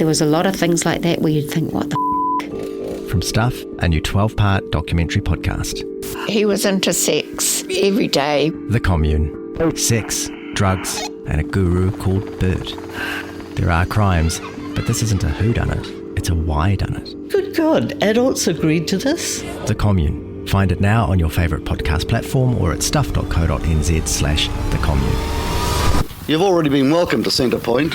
There was a lot of things like that where you'd think, what the From Stuff, a new 12-part documentary podcast. He was into sex every day. The Commune. Sex, drugs, and a guru called Bert. There are crimes, but this isn't a whodunit, it's a whydunit. Good God, adults agreed to this? The Commune. Find it now on your favourite podcast platform or at stuff.co.nz/The Commune. You've already been welcomed to Centrepoint.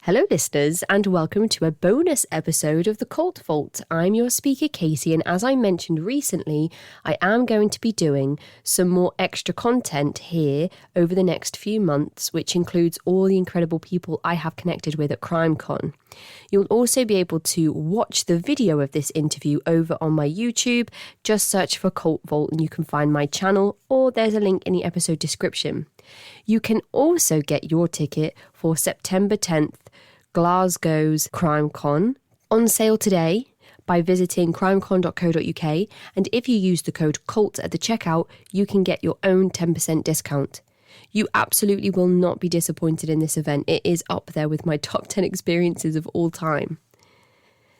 Hello listeners, and welcome to a bonus episode of The Cult Vault. I'm your speaker Casey, and as I mentioned recently, I am going to be doing some more extra content here over the next few months, which includes all the incredible people I have connected with at CrimeCon. You'll also be able to watch the video of this interview over on my YouTube. Just search for Cult Vault and you can find my channel, or there's a link in the episode description. You can also get your ticket for September 10th, Glasgow's CrimeCon, on sale today by visiting crimecon.co.uk, and if you use the code CULT at the checkout, you can get your own 10% discount. You absolutely will not be disappointed in this event. It is up there with my top 10 experiences of all time.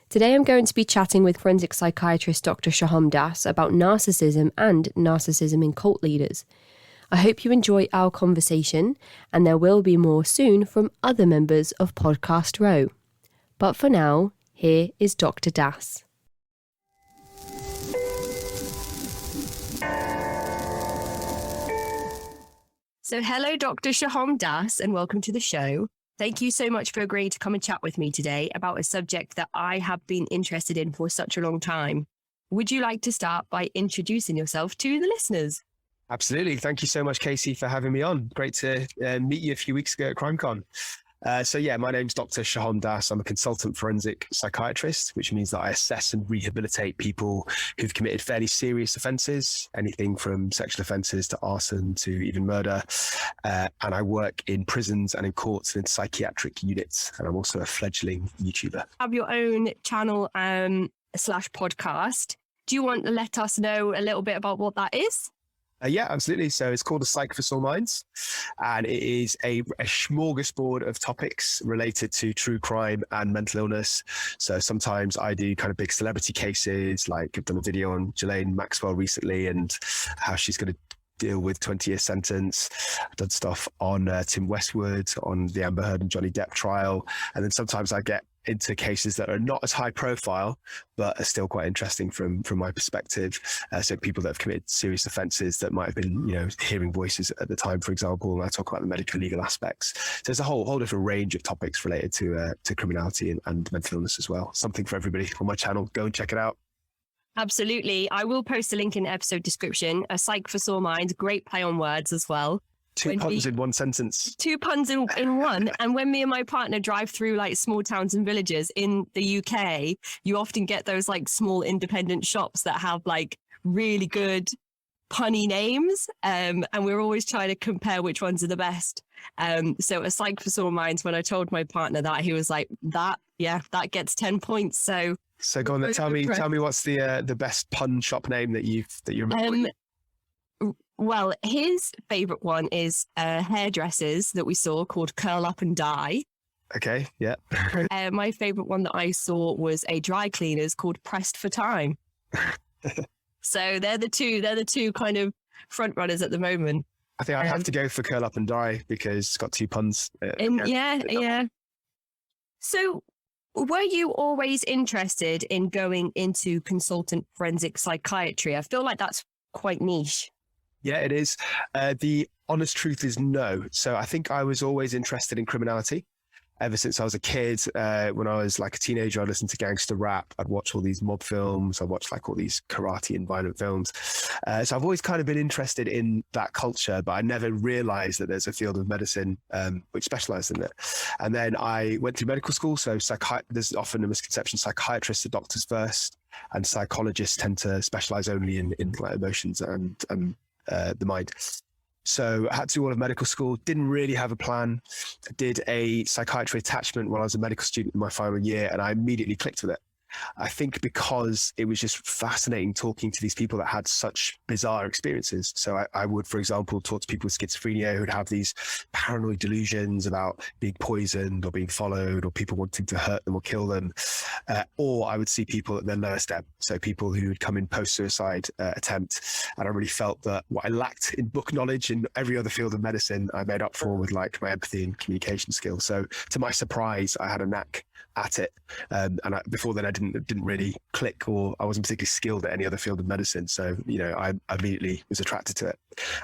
Today I'm going to be chatting with forensic psychiatrist Dr. Sohom Das about narcissism and narcissism in cult leaders. I hope you enjoy our conversation, and there will be more soon from other members of Podcast Row. But for now, here is Dr. Das. So hello, Dr. Sohom Das, and welcome to the show. Thank you so much for agreeing to come and chat with me today about a subject that I have been interested in for such a long time. Would you like to start by introducing yourself to the listeners? Absolutely. Thank you so much, Casey, for having me on. Great to meet you a few weeks ago at CrimeCon. My name's Dr. Sohom Das. I'm a consultant forensic psychiatrist, which means that I assess and rehabilitate people who've committed fairly serious offences, anything from sexual offences to arson to even murder. And I work in prisons and in courts and in psychiatric units. And I'm also a fledgling YouTuber. Have your own channel slash podcast. Do you want to let us know a little bit about what that is? Yeah, absolutely. So it's called A Psych for Sore Minds, and it is a smorgasbord of topics related to true crime and mental illness. So sometimes I do kind of big celebrity cases, like I've done a video on Ghislaine Maxwell recently and how she's going to deal with 20-year sentence. I've done stuff on Tim Westwood, on the Amber Heard and Johnny Depp trial. And then sometimes I get into cases that are not as high profile, but are still quite interesting from my perspective. So people that have committed serious offences that might have been, hearing voices at the time, for example, and I talk about the medical legal aspects. So there's a whole different range of topics related to criminality and mental illness as well. Something for everybody on my channel. Go and check it out. Absolutely. I will post a link in the episode description. A Psych for Sore Minds, great play on words as well. Two puns in one sentence. Two puns in one. And when me and my partner drive through like small towns and villages in the UK, you often get those like small independent shops that have like really good punny names. And we're always trying to compare which ones are the best. So A Psych for Sore Minds, when I told my partner that, he was like, that gets 10 points. So go on then, tell me what's the best pun shop name that you remember? Well, his favourite one is hairdressers that we saw called Curl Up and Die. Okay, yeah. My favourite one that I saw was a dry cleaners called Pressed for Time. So they're the two kind of front runners at the moment. I think I have to go for Curl Up and Die because it's got two puns. Yeah. So were you always interested in going into consultant forensic psychiatry? I feel like that's quite niche. Yeah, it is. The honest truth is no. So I think I was always interested in criminality. Ever since I was a kid, when I was like a teenager, I listened to gangster rap. I'd watch all these mob films. I watched like all these karate and violent films. So I've always kind of been interested in that culture, but I never realized that there's a field of medicine which specialized in it. And then I went through medical school. So there's often a misconception, psychiatrists are doctors first, and psychologists tend to specialize only in like emotions and the mind. So I had to do all of medical school, didn't really have a plan. I did a psychiatry attachment while I was a medical student in my final year, and I immediately clicked with it. I think because it was just fascinating talking to these people that had such bizarre experiences. So I would, for example, talk to people with schizophrenia who would have these paranoid delusions about being poisoned or being followed or people wanting to hurt them or kill them. Or I would see people at their lowest ebb. So people who would come in post-suicide attempt. And I really felt that what I lacked in book knowledge in every other field of medicine, I made up for with like my empathy and communication skills. So to my surprise, I had a knack at it. Before then I didn't really click, or I wasn't particularly skilled at any other field of medicine. So, I immediately was attracted to it.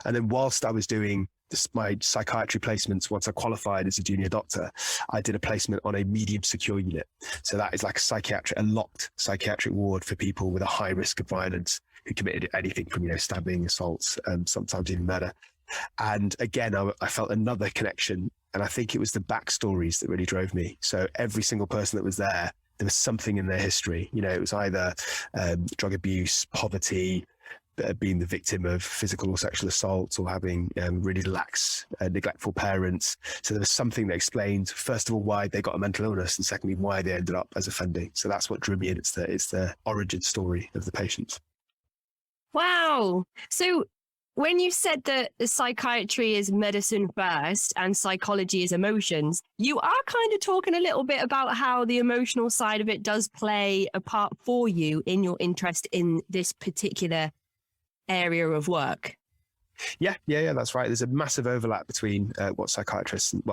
And then whilst I was doing my psychiatry placements, once I qualified as a junior doctor, I did a placement on a medium secure unit. So that is like a locked psychiatric ward for people with a high risk of violence who committed anything from, stabbing, assaults, sometimes even murder. And again, I felt another connection. And I think it was the backstories that really drove me. So every single person that was there was something in their history. It was either drug abuse, poverty, being the victim of physical or sexual assault, or having really lax, neglectful parents. So there was something that explained, first of all, why they got a mental illness, and secondly, why they ended up as offending. So that's what drew me in. It's the origin story of the patients. Wow. So when you said that psychiatry is medicine first and psychology is emotions, you are kind of talking a little bit about how the emotional side of it does play a part for you in your interest in this particular area of work. Yeah, that's right. There's a massive overlap between what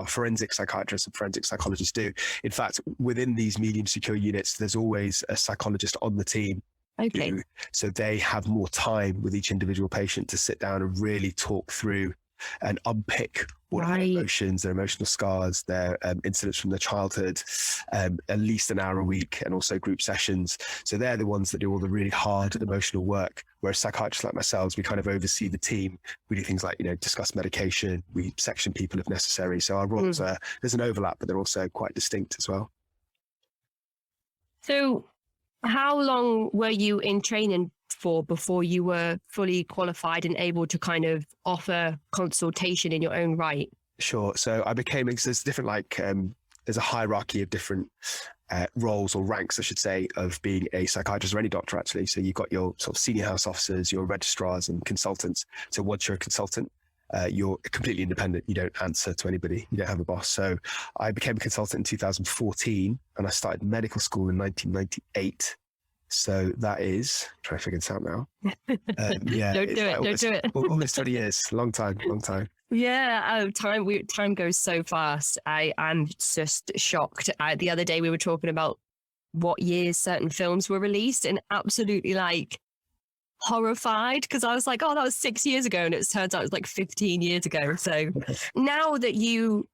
forensic psychiatrists and forensic psychologists do. In fact, within these medium secure units, there's always a psychologist on the team. Okay. So they have more time with each individual patient to sit down and really talk through and unpick all of their emotions, their emotional scars, their incidents from their childhood, at least an hour a week, and also group sessions. So they're the ones that do all the really hard emotional work. Whereas psychiatrists like myself, we kind of oversee the team. We do things like, discuss medication, we section people if necessary. So our roles there's an overlap, but they're also quite distinct as well. So how long were you in training for before you were fully qualified and able to kind of offer consultation in your own right? Sure. So I became, there's different, there's a hierarchy of different roles or ranks, I should say, of being a psychiatrist or any doctor, actually. So you've got your sort of senior house officers, your registrars and consultants. So once you're a consultant, you're completely independent. You don't answer to anybody. You don't have a boss. So I became a consultant in 2014 and I started medical school in 1998. So that is, try to figure this out now. Don't do it. Almost 20 years. Long time. Yeah, time goes so fast. I'm just shocked. The other day we were talking about what years certain films were released, and absolutely horrified, because I was like, oh, that was 6 years ago, and it turns out it was like 15 years ago. So now that you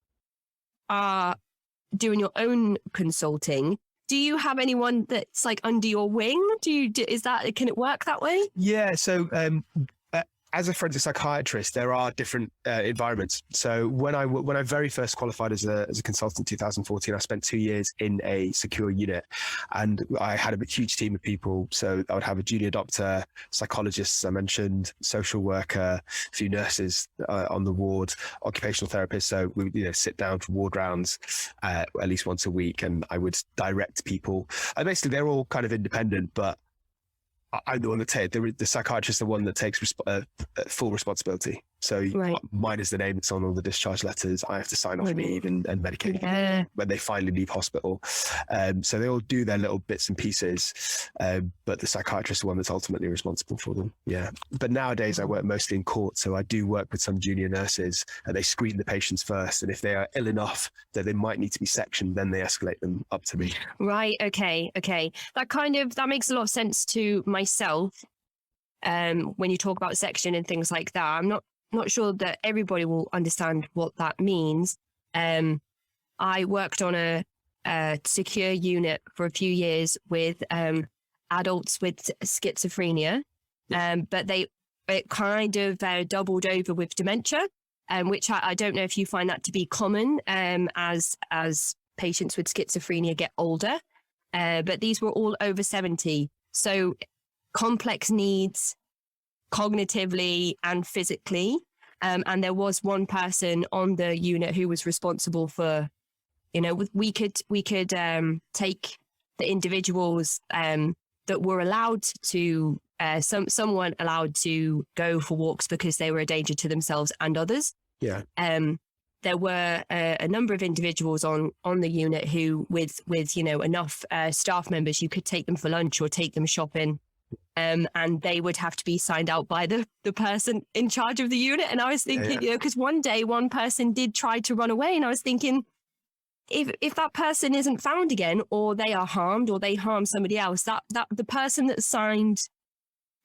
are doing your own consulting, do you have anyone that's under your wing? Can it work that way? Yeah. So as a forensic psychiatrist, there are different environments. So when I very first qualified as a consultant in 2014, I spent 2 years in a secure unit, and I had a huge team of people. So I would have a junior doctor, psychologists, I mentioned, social worker, a few nurses on the ward, occupational therapists. So we would sit down for ward rounds at least once a week, and I would direct people. And basically, they're all kind of independent, but I'm the one that the psychiatrist is the one that takes full responsibility. So mine is the name that's on all the discharge letters. I have to sign off leave and medicate when they finally leave hospital. So they all do their little bits and pieces, but the psychiatrist is the one that's ultimately responsible for them. Yeah. But nowadays I work mostly in court. So I do work with some junior nurses, and they screen the patients first. And if they are ill enough that they might need to be sectioned, then they escalate them up to me. Right. Okay. That makes a lot of sense to myself. When you talk about section and things like that, I'm not sure that everybody will understand what that means. I worked on a secure unit for a few years with adults with schizophrenia, but it kind of doubled over with dementia, which I don't know if you find that to be common as patients with schizophrenia get older, but these were all over 70. So complex needs, cognitively and physically. And there was one person on the unit who was responsible for, we could take the individuals that were allowed to, someone allowed to go for walks because they were a danger to themselves and others. Yeah. There were a number of individuals on the unit who, with enough staff members, you could take them for lunch or take them shopping, and they would have to be signed out by the person in charge of the unit. And I was thinking, because one day one person did try to run away, and I was thinking, if that person isn't found again, or they are harmed, or they harm somebody else, that the person that signed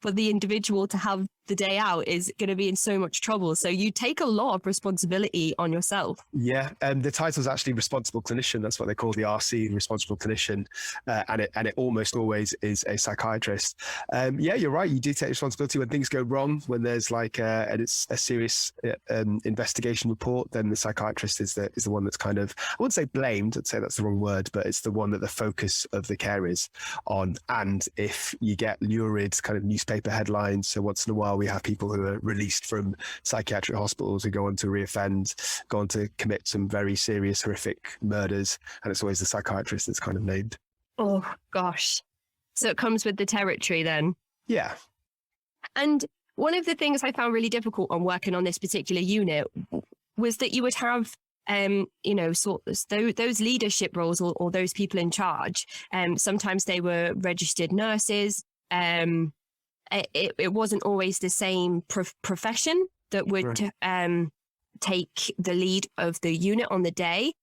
for the individual to have the day out is going to be in so much trouble. So you take a lot of responsibility on yourself. Yeah, the title is actually responsible clinician. That's what they call the RC, responsible clinician, and it almost always is a psychiatrist. Yeah, you're right. You do take responsibility when things go wrong. When there's and it's a serious investigation report, then the psychiatrist is the one that's kind of, I wouldn't say blamed. I'd say that's the wrong word, but it's the one that the focus of the care is on. And if you get lurid kind of newspaper headlines, so once in a while we have people who are released from psychiatric hospitals who go on to reoffend, go on to commit some very serious, horrific murders, and it's always the psychiatrist that's kind of named. Oh, gosh. So it comes with the territory then. Yeah. And one of the things I found really difficult on working on this particular unit was that you would have, those leadership roles or those people in charge. Sometimes they were registered nurses. It wasn't always the same profession that would take the lead of the unit on the day.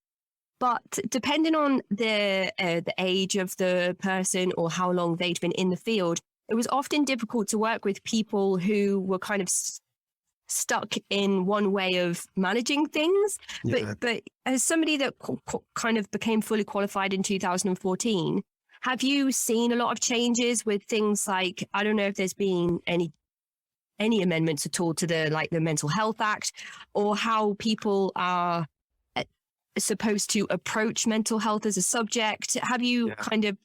But depending on the age of the person or how long they'd been in the field, it was often difficult to work with people who were kind of stuck in one way of managing things. Yeah. But as somebody that kind of became fully qualified in 2014, have you seen a lot of changes with things like, I don't know if there's been any amendments at all to the Mental Health Act, or how people are supposed to approach mental health as a subject? Have you kind of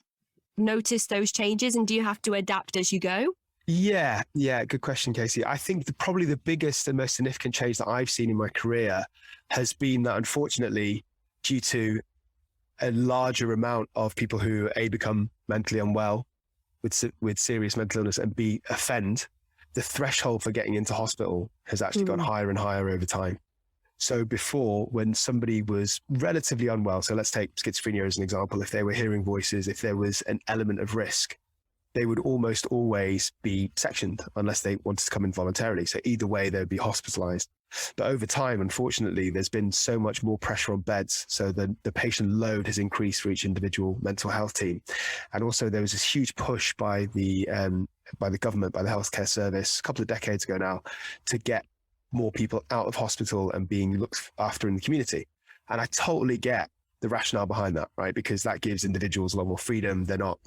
noticed those changes, and do you have to adapt as you go? Yeah, good question, Casey. I think probably the biggest and most significant change that I've seen in my career has been that, unfortunately, due to a larger amount of people who become mentally unwell with serious mental illness, and offend, the threshold for getting into hospital has actually gone higher and higher over time. So before, when somebody was relatively unwell, so let's take schizophrenia as an example, if they were hearing voices, if there was an element of risk, they would almost always be sectioned unless they wanted to come in voluntarily. So either way, they would be hospitalized. But over time, unfortunately, there's been so much more pressure on beds. So the patient load has increased for each individual mental health team. And also there was this huge push by the government, by the healthcare service a couple of decades ago now, to get more people out of hospital and being looked after in the community. And I totally get the rationale behind that, right? Because that gives individuals a lot more freedom. They're not,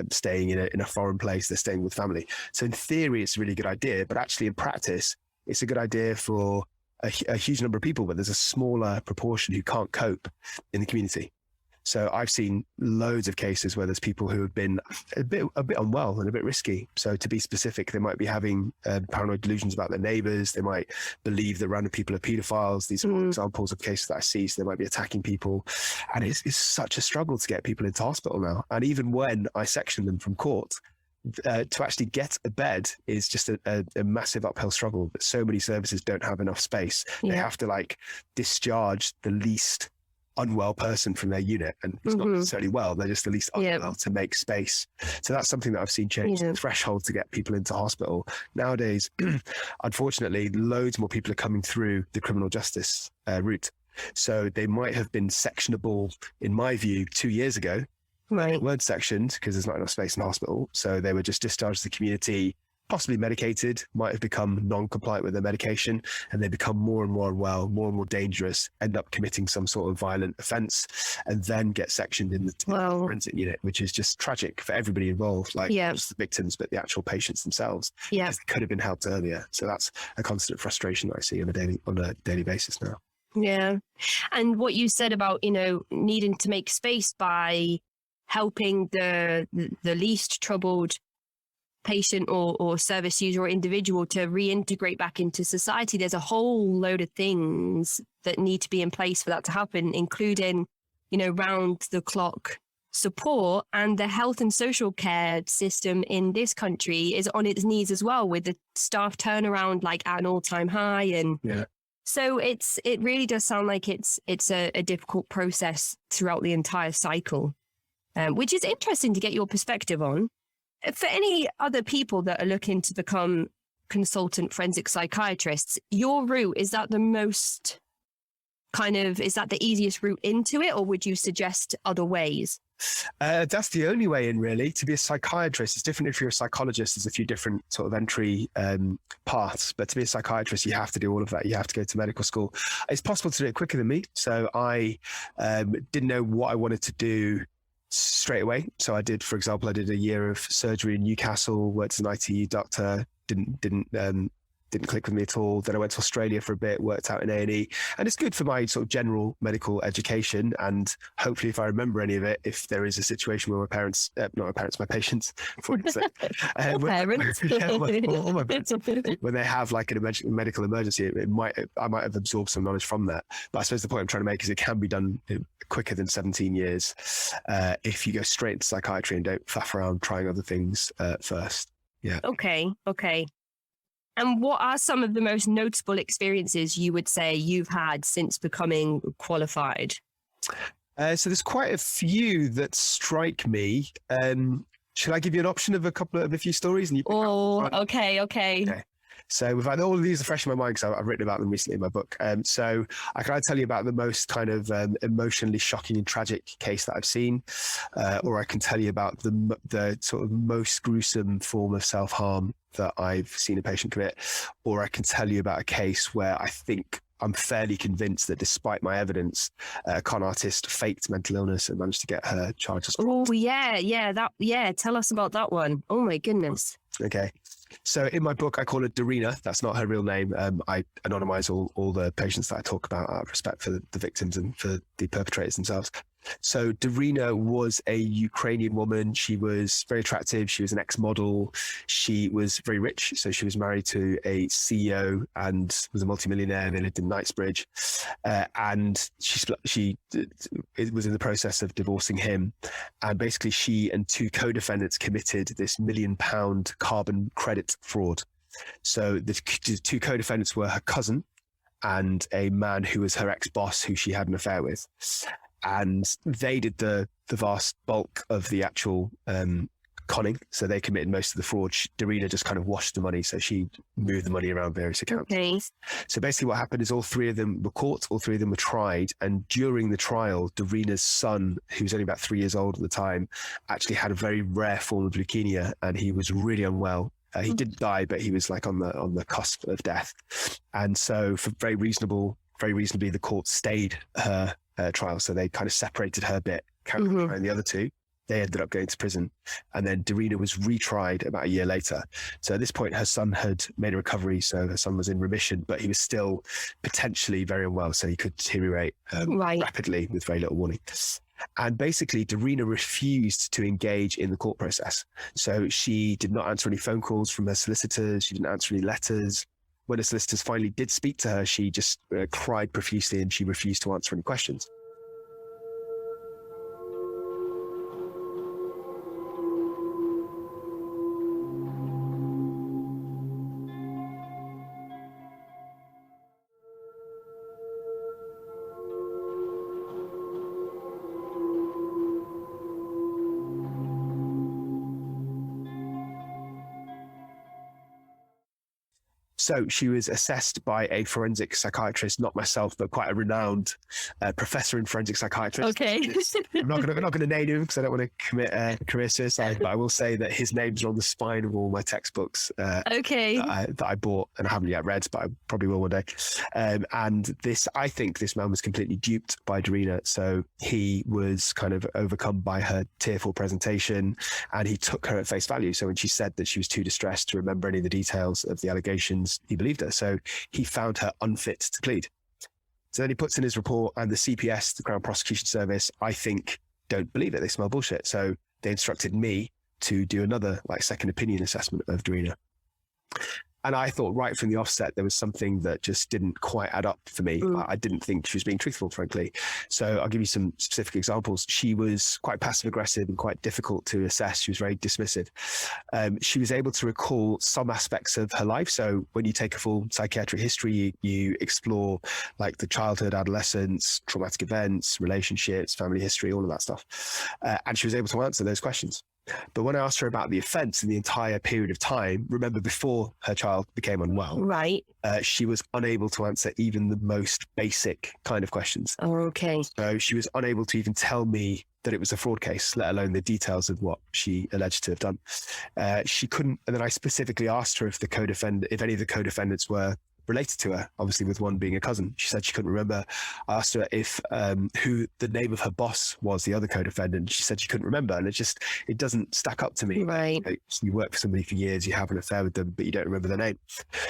staying in a foreign place. They're staying with family. So in theory, it's a really good idea, but actually in practice, it's a good idea for a huge number of people, but there's a smaller proportion who can't cope in the community. So I've seen loads of cases where there's people who have been a bit unwell and a bit risky. So to be specific, they might be having paranoid delusions about their neighbors. They might believe that random people are pedophiles. These are all examples of cases that I see. So they might be attacking people. And it's such a struggle to get people into hospital now. And even when I section them from court, to actually get a bed is just a massive uphill struggle. But so many services don't have enough space. Yeah. They have to discharge the least unwell person from their unit, and it's not necessarily well, they're just the least unwell to make space. So that's something that I've seen change the threshold to get people into hospital. Nowadays, unfortunately, loads more people are coming through the criminal justice route. So they might have been sectionable, in my view, 2 years ago. Right. They weren't sectioned because there's not enough space in the hospital. So they were just discharged to the community, possibly medicated, might have become non-compliant with their medication, and they become more and more unwell, more and more dangerous, end up committing some sort of violent offence, and then get sectioned in the forensic unit, which is just tragic for everybody involved, not just the victims, but the actual patients themselves, because they could have been helped earlier. So that's a constant frustration that I see on a daily basis now. Yeah. And what you said about, needing to make space by helping the least troubled patient or service user or individual to reintegrate back into society. There's a whole load of things that need to be in place for that to happen, including, round the clock support, and the health and social care system in this country is on its knees as well, with the staff turnaround like at an all-time high. And so it really does sound like it's a difficult process throughout the entire cycle, which is interesting to get your perspective on. For any other people that are looking to become consultant forensic psychiatrists, your route, is that the most is that the easiest route into it, or would you suggest other ways? That's the only way in, really. To be a psychiatrist, it's different if you're a psychologist. There's a few different sort of entry paths, but to be a psychiatrist, you have to do all of that. You have to go to medical school. It's possible to do it quicker than me. So I didn't know what I wanted to do straight away. So I did a year of surgery in Newcastle, worked as an ITU doctor, didn't click with me at all. Then I went to Australia for a bit, worked out in A&E, and it's good for my sort of general medical education. And hopefully, if I remember any of it, if there is a situation where my patients, all my parents, when they have like a medical emergency, I might have absorbed some knowledge from that. But I suppose the point I'm trying to make is it can be done quicker than 17 years if you go straight into psychiatry and don't faff around trying other things first. Yeah. Okay. And what are some of the most notable experiences you would say you've had since becoming qualified? So there's quite a few that strike me. Should I give you an option of a few stories? And Okay. So we've had all of these are fresh in my mind because I've written about them recently in my book. So I can either tell you about the most kind of emotionally shocking and tragic case that I've seen, or I can tell you about the sort of most gruesome form of self-harm that I've seen a patient commit, or I can tell you about a case where I'm fairly convinced that despite my evidence, a con artist faked mental illness and managed to get her charges. Oh yeah. Tell us about that one. Oh my goodness. Okay. So in my book, I call her Darina. That's not her real name. I anonymize all the patients that I talk about out of respect for the victims and for the perpetrators themselves. So Darina was a Ukrainian woman. She was very attractive. She was an ex-model. She was very rich. So she was married to a CEO and was a multimillionaire. They lived in Knightsbridge. And she was in the process of divorcing him. And basically she and two co-defendants committed this £1 million carbon credit fraud. So the two co-defendants were her cousin and a man who was her ex-boss who she had an affair with. And they did the vast bulk of the actual conning. So they committed most of the fraud. Darina just kind of washed the money. So she moved the money around various accounts. Okay. So basically what happened is all three of them were caught. All three of them were tried. And during the trial, Darina's son, who was only about 3 years old at the time, actually had a very rare form of leukemia. And he was really unwell. He didn't die, but he was like on the cusp of death. And so for very reasonably, the court stayed her trial. So they kind of separated her bit, and the other two, they ended up going to prison. And then Darina was retried about a year later. So at this point, her son had made a recovery. So her son was in remission, but he was still potentially very unwell. So he could deteriorate rapidly with very little warning. And basically, Darina refused to engage in the court process. So she did not answer any phone calls from her solicitors. She didn't answer any letters. When the solicitors finally did speak to her, she just cried profusely and she refused to answer any questions. So she was assessed by a forensic psychiatrist, not myself, but quite a renowned professor in forensic psychiatry. Okay. I'm not going to name him because I don't want to commit career suicide, but I will say that his name's on the spine of all my textbooks that I bought and I haven't yet read, but I probably will one day. And I think this man was completely duped by Darina. So he was kind of overcome by her tearful presentation and he took her at face value. So when she said that she was too distressed to remember any of the details of the allegations, he believed her. So he found her unfit to plead. So then he puts in his report and the CPS, the Crown Prosecution Service, I think don't believe it. They smell bullshit. So they instructed me to do another second opinion assessment of Darina. And I thought right from the offset, there was something that just didn't quite add up for me. I didn't think she was being truthful, frankly. So I'll give you some specific examples. She was quite passive aggressive and quite difficult to assess. She was very dismissive. She was able to recall some aspects of her life. So when you take a full psychiatric history, you explore like the childhood, adolescence, traumatic events, relationships, family history, all of that stuff. And she was able to answer those questions. But when I asked her about the offence and the entire period of time, remember before her child became unwell, Right. she was unable to answer even the most basic kind of questions. Oh, okay. So she was unable to even tell me that it was a fraud case, let alone the details of what she alleged to have done. She couldn't, and then I specifically asked her if any of the co-defendants were related to her, obviously with one being a cousin. She said she couldn't remember. I asked her if who the name of her boss was, the other co-defendant. She said she couldn't remember, and it doesn't stack up to me. Right. You work for somebody for years, you have an affair with them, but you don't remember their name.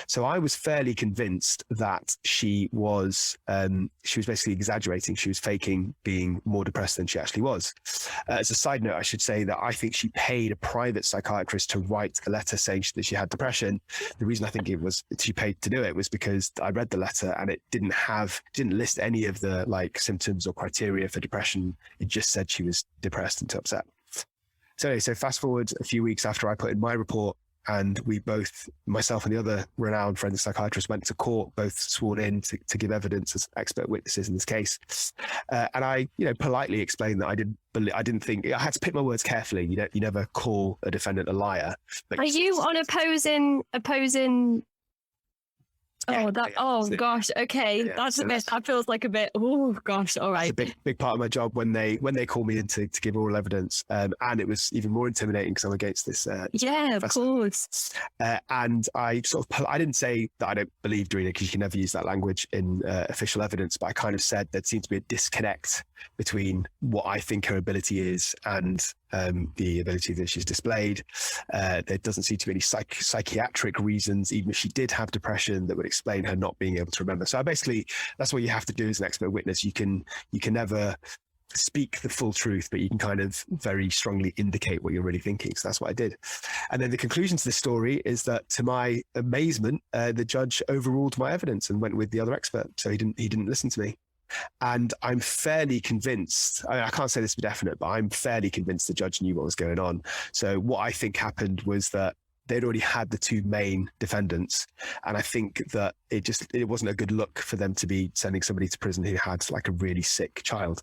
So I was fairly convinced that she was basically exaggerating. She was faking being more depressed than she actually was. As a side note, I should say that I think she paid a private psychiatrist to write a letter saying that she had depression. The reason I think she paid to do it was because I read the letter and it didn't list any of the like symptoms or criteria for depression. It just said she was depressed and too upset. So fast forward a few weeks after I put in my report, and we both, myself and the other renowned forensic psychiatrist, went to court, both sworn in to give evidence as expert witnesses in this case. And I, politely explained that I didn't think, I had to pick my words carefully. You never call a defendant a liar. Are you on opposing? Gosh. Okay. Yeah, That's a bit, that feels like a bit, oh gosh. All right. It's a big part of my job when they call me in to give oral evidence. And it was even more intimidating because I'm against this. Yeah, of course. And I I didn't say that I don't believe Darina, because you can never use that language in official evidence, but I kind of said there seems to be a disconnect between what I think her ability is and the ability that she's displayed. There doesn't seem to be any psychiatric reasons, even if she did have depression, that would explain her not being able to remember. So that's what you have to do as an expert witness. You can never speak the full truth, but you can kind of very strongly indicate what you're really thinking. So that's what I did. And then the conclusion to the story is that, to my amazement, the judge overruled my evidence and went with the other expert. So he didn't listen to me. And I'm fairly convinced, I can't say this for definite, but I'm fairly convinced the judge knew what was going on. So what I think happened was that they'd already had the two main defendants. And I think that it wasn't a good look for them to be sending somebody to prison who had like a really sick child.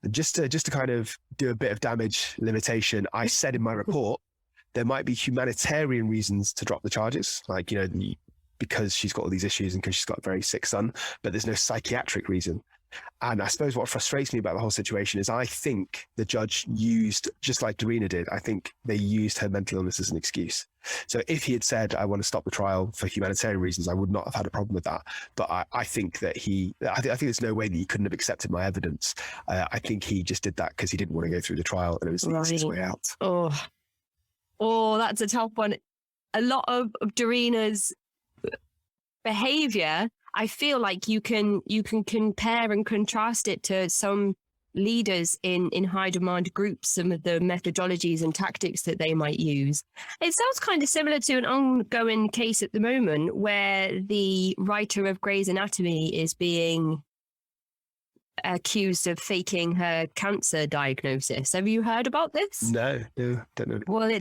And just to kind of do a bit of damage limitation, I said in my report, there might be humanitarian reasons to drop the charges. Like, because she's got all these issues and because she's got a very sick son, but there's no psychiatric reason. And I suppose what frustrates me about the whole situation is I think the judge used, just like Darina did, I think they used her mental illness as an excuse. So if he had said, I want to stop the trial for humanitarian reasons, I would not have had a problem with that. But I think that I think there's no way that he couldn't have accepted my evidence. I think he just did that because he didn't want to go through the trial, and it was the easiest way out. Oh, that's a tough one. A lot of Darina's behavior, I feel like you can compare and contrast it to some leaders in high demand groups, some of the methodologies and tactics that they might use. It sounds kind of similar to an ongoing case at the moment where the writer of Grey's Anatomy is being accused of faking her cancer diagnosis. Have you heard about this? No, don't know. Well, I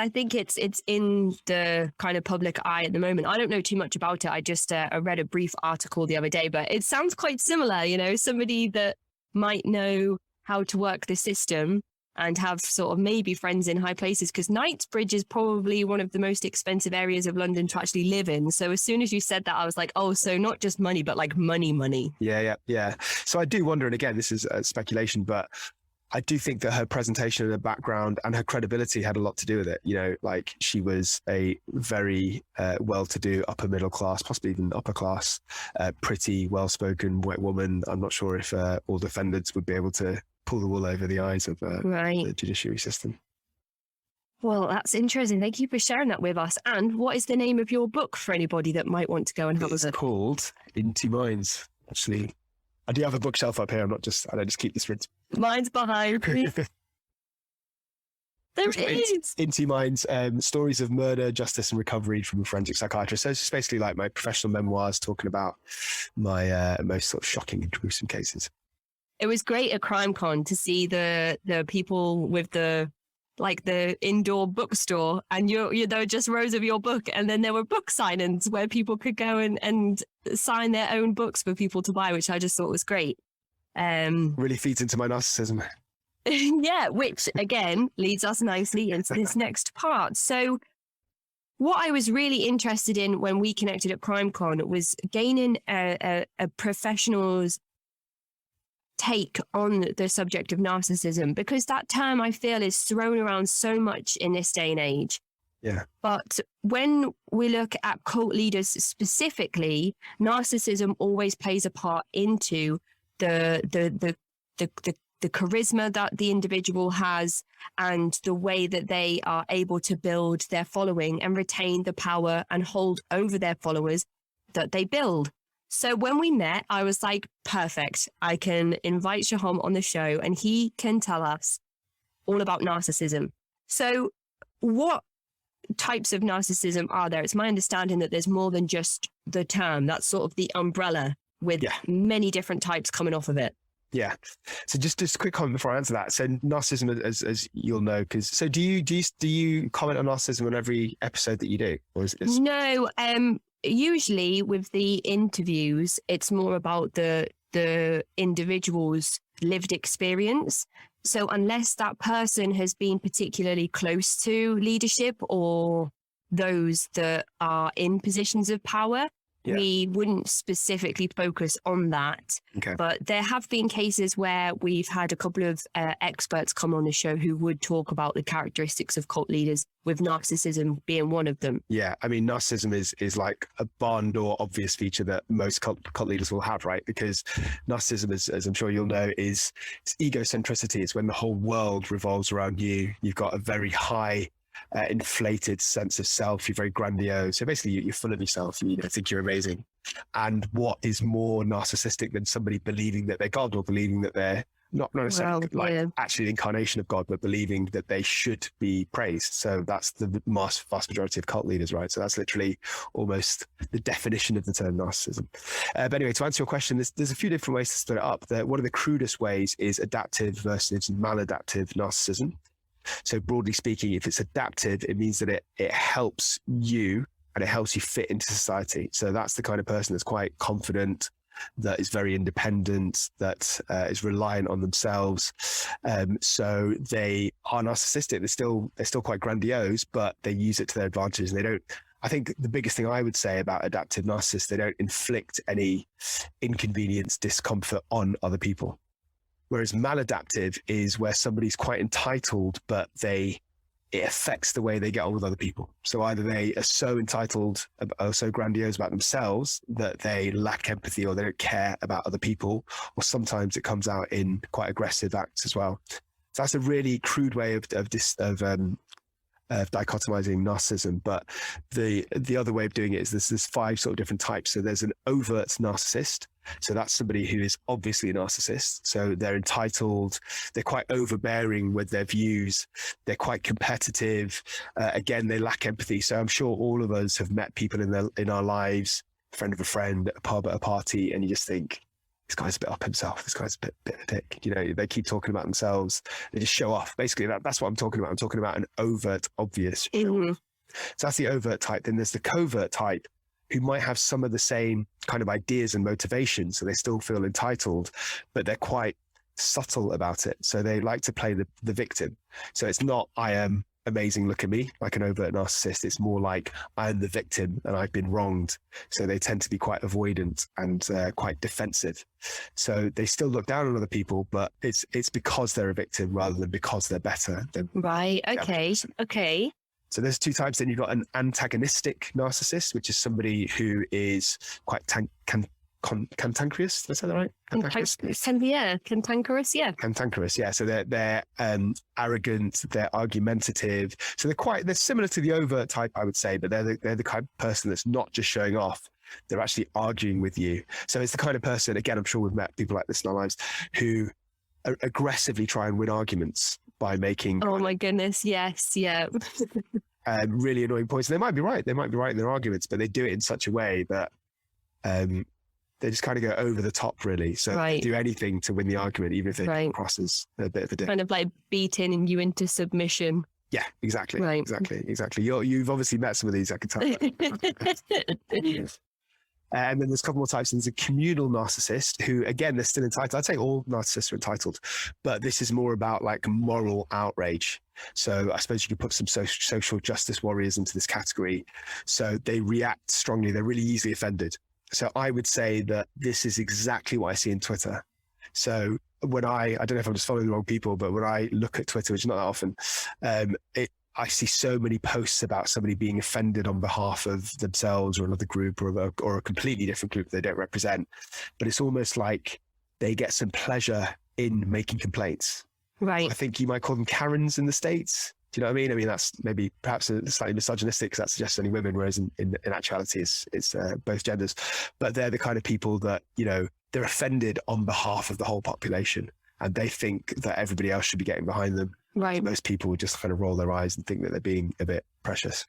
think it's in the kind of public eye at the moment. I don't know too much about it. I just I read a brief article the other day, but it sounds quite similar. Somebody that might know how to work the system and have sort of maybe friends in high places, because Knightsbridge is probably one of the most expensive areas of London to actually live in. So as soon as you said that, I was like, oh, so not just money, but like money. Yeah. So I do wonder, and again, this is speculation, but I do think that her presentation and her background and her credibility had a lot to do with it. Like she was a very well-to-do upper middle class, possibly even upper class, pretty well-spoken white woman. I'm not sure if all defendants would be able to pull the wool over the eyes of the judiciary system. Well, that's interesting. Thank you for sharing that with us. And what is the name of your book for anybody that might want to go and have a look? It's called Into Minds. Actually, I do have a bookshelf up here. I don't just keep this for Mine's behind. There is. Into Minds, stories of murder, justice, and recovery from a forensic psychiatrist. So it's just basically like my professional memoirs talking about my most sort of shocking and gruesome cases. It was great at CrimeCon to see the people with the indoor bookstore, and there were just rows of your book, and then there were book signings where people could go and sign their own books for people to buy, which I just thought was great. Really feeds into my narcissism. Yeah, which again leads us nicely into this next part. So what I was really interested in when we connected at CrimeCon was gaining a professional's take on the subject of narcissism, because that term, I feel, is thrown around so much in this day and age. Yeah. But when we look at cult leaders specifically, narcissism always plays a part into the charisma that the individual has and the way that they are able to build their following and retain the power and hold over their followers that they build. So when we met, I was like, perfect. I can invite Sohom on the show and he can tell us all about narcissism. So what types of narcissism are there? It's my understanding that there's more than just the term. That's sort of the umbrella with many different types coming off of it. Yeah. So just a quick comment before I answer that. So narcissism, as you'll know, so do you comment on narcissism on every episode that you do, or is it? No. Usually with the interviews, it's more about the individual's lived experience. So unless that person has been particularly close to leadership or those that are in positions of power, we wouldn't specifically focus on that. Okay. But there have been cases where we've had a couple of experts come on the show who would talk about the characteristics of cult leaders, with narcissism being one of them. Yeah, I mean, narcissism is like a barn door obvious feature that most cult leaders will have, right? Because narcissism, as I'm sure you'll know, is egocentricity. It's when the whole world revolves around you. You've got a very high inflated sense of self. You're very grandiose. So basically you're full of yourself. You think you're amazing. And what is more narcissistic than somebody believing that they're God, or believing that they're not necessarily actually the incarnation of God, but believing that they should be praised. So that's the vast majority of cult leaders, right? So that's literally almost the definition of the term narcissism. But anyway, to answer your question, there's a few different ways to split it up. One of the crudest ways is adaptive versus maladaptive narcissism. So broadly speaking, if it's adaptive, it means that it helps you and it helps you fit into society. So that's the kind of person that's quite confident, that is very independent, that is reliant on themselves. So they are narcissistic. They're still quite grandiose, but they use it to their advantage. And they don't. I think the biggest thing I would say about adaptive narcissists, they don't inflict any inconvenience, discomfort on other people. Whereas maladaptive is where somebody's quite entitled, but it affects the way they get on with other people. So either they are so entitled or so grandiose about themselves that they lack empathy, or they don't care about other people, or sometimes it comes out in quite aggressive acts as well. So that's a really crude way of dichotomizing narcissism. But the other way of doing it is there's 5 sort of different types. So there's an overt narcissist. So that's somebody who is obviously a narcissist. So they're entitled, they're quite overbearing with their views, they're quite competitive. Again, they lack empathy. So I'm sure all of us have met people in our lives, a friend of a friend, at a pub, at a party, and you just think, this guy's a bit up himself. This guy's a bit of a dick. They keep talking about themselves. They just show off. Basically, that's what I'm talking about. I'm talking about an overt, obvious. Mm-hmm. So that's the overt type. Then there's the covert type, who might have some of the same kind of ideas and motivations. So they still feel entitled, but they're quite subtle about it. So they like to play the victim. So it's not, I am amazing, look at me, like an overt narcissist. It's more like, I am the victim and I've been wronged. So they tend to be quite avoidant and quite defensive. So they still look down on other people, but it's because they're a victim rather than because they're better. Right. Okay. Okay. So there's 2 types. Then you've got an antagonistic narcissist, which is somebody who is quite cantankerous. Did I say that right? Cantankerous, yeah. Cantankerous, yeah. So they're arrogant, they're argumentative. So they're similar to the overt type, I would say, but they're the kind of person that's not just showing off. They're actually arguing with you. So it's the kind of person, again, I'm sure we've met people like this in our lives, who aggressively try and win arguments, by making Oh my goodness, yes, yeah. really annoying points. They might be right. They might be right in their arguments, but they do it in such a way that they just kind of go over the top, really. So they do anything to win the argument, even if they crosses a bit of a dick. Kind of like beating you into submission. Yeah, exactly. Right. Exactly. You've obviously met some of these, I can tell. And then there's a couple more types. There's a communal narcissist who, again, they're still entitled. I'd say all narcissists are entitled, but this is more about like moral outrage. So I suppose you could put some social justice warriors into this category. So they react strongly. They're really easily offended. So I would say that this is exactly what I see in Twitter. So when I don't know if I'm just following the wrong people, but when I look at Twitter, which is not that often, I see so many posts about somebody being offended on behalf of themselves or another group or a completely different group they don't represent. But it's almost like they get some pleasure in making complaints. Right. I think you might call them Karens in the States. Do you know what I mean? I mean, that's maybe perhaps slightly misogynistic because that suggests only women, whereas in actuality it's both genders. But they're the kind of people that, they're offended on behalf of the whole population, and they think that everybody else should be getting behind them. Right. Most people would just kind of roll their eyes and think that they're being a bit precious.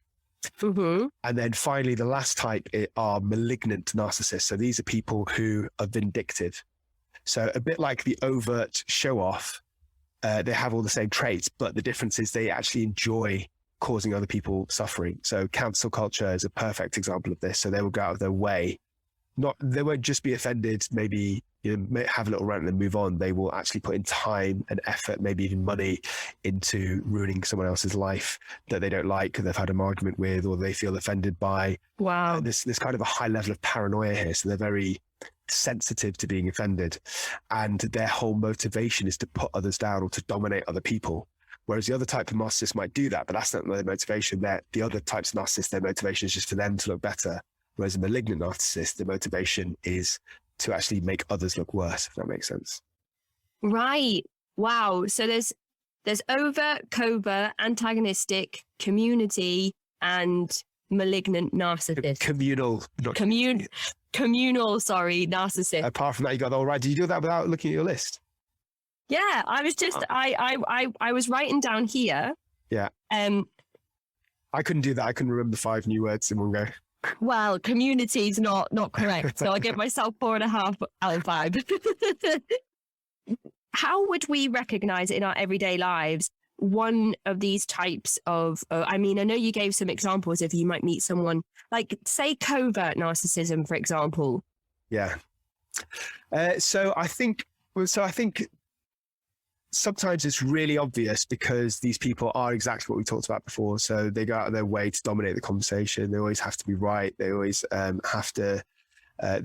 Mm-hmm. And then finally, the last type are malignant narcissists. So these are people who are vindictive. So a bit like the overt show off, they have all the same traits, but the difference is they actually enjoy causing other people suffering. So cancel culture is a perfect example of this. So they will go out of their way. They won't just be offended, maybe have a little rant and then move on. They will actually put in time and effort, maybe even money, into ruining someone else's life that they don't like, or they've had an argument with, or they feel offended by. Wow. There's kind of a high level of paranoia here. So they're very sensitive to being offended, and their whole motivation is to put others down or to dominate other people. Whereas the other type of narcissist might do that, but that's not their motivation. The other types of narcissists, their motivation is just for them to look better. Whereas a malignant narcissist, the motivation is to actually make others look worse, if that makes sense. Right. Wow. So there's overt, covert, antagonistic, community, and malignant narcissist. Communal. Communal, sorry, narcissist. Apart from that, you got that all right. Did you do that without looking at your list? Yeah, I was just, I was writing down here. Yeah. I couldn't do that. I couldn't remember 5 new words in one go. Well, community is not correct. So I give myself 4.5 out of 5. How would we recognize in our everyday lives one of these types of, I mean, I know you gave some examples if you might meet someone like, say, covert narcissism, for example. Yeah. So I think sometimes it's really obvious because these people are exactly what we talked about before. So they go out of their way to dominate the conversation. They always have to be right. They always have to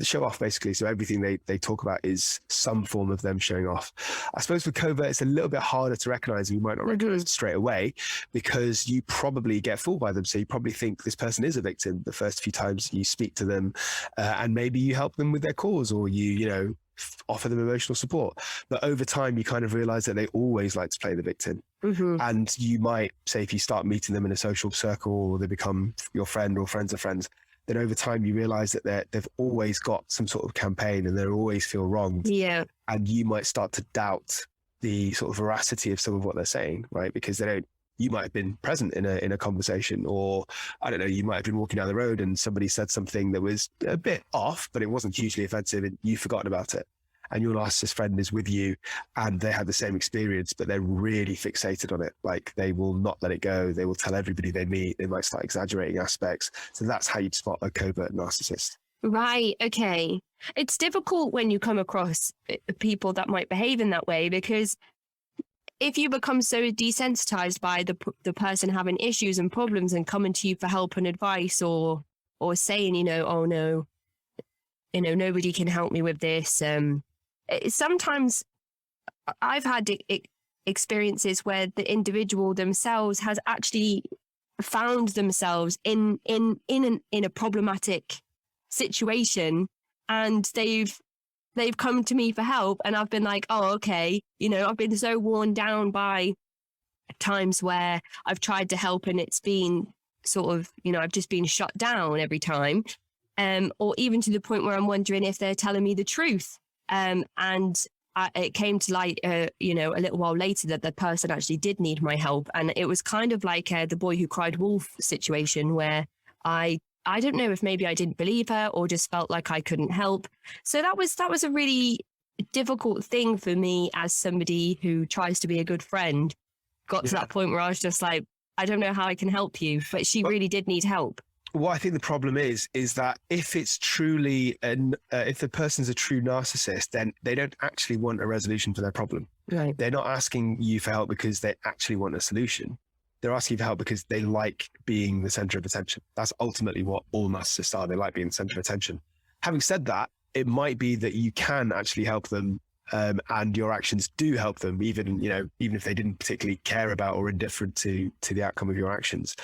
show off, basically. So everything they talk about is some form of them showing off. I suppose with covert, it's a little bit harder to recognize. You might not recognize it straight away because you probably get fooled by them. So you probably think this person is a victim the first few times you speak to them, and maybe you help them with their cause, or you offer them emotional support. But over time, you kind of realize that they always like to play the victim. Mm-hmm. And you might say, if you start meeting them in a social circle, or they become your friend or friends of friends, then over time you realize that they've always got some sort of campaign and they always feel wronged. Yeah. And you might start to doubt the sort of veracity of some of what they're saying, right? Because you might have been present in a conversation, or I don't know, you might have been walking down the road and somebody said something that was a bit off, but it wasn't hugely offensive, and you've forgotten about it. And your narcissist friend is with you and they had the same experience, but they're really fixated on it. Like, they will not let it go. They will tell everybody they meet. They might start exaggerating aspects. So that's how you'd spot a covert narcissist. Right. Okay. It's difficult when you come across people that might behave in that way, because if you become so desensitized by the person having issues and problems and coming to you for help and advice, or saying, oh no, nobody can help me with this. Sometimes I've had experiences where the individual themselves has actually found themselves in a problematic situation, and they've come to me for help, and I've been like, oh, okay. I've been so worn down by times where I've tried to help and it's been sort of, I've just been shut down every time. Or even to the point where I'm wondering if they're telling me the truth. And it came to light, a little while later that the person actually did need my help. And it was kind of like the boy who cried wolf situation where I don't know if maybe I didn't believe her or just felt like I couldn't help. So that was a really difficult thing for me as somebody who tries to be a good friend. Got to that point where I was just like, I don't know how I can help you, but she really did need help. What I think the problem is that if it's truly, if the person's a true narcissist, then they don't actually want a resolution for their problem. Right. They're not asking you for help because they actually want a solution. They're asking for help because they like being the center of attention. That's ultimately what all narcissists are. They like being the center of attention. Having said that, it might be that you can actually help them, and your actions do help them, even if they didn't particularly care about or indifferent to the outcome of your actions.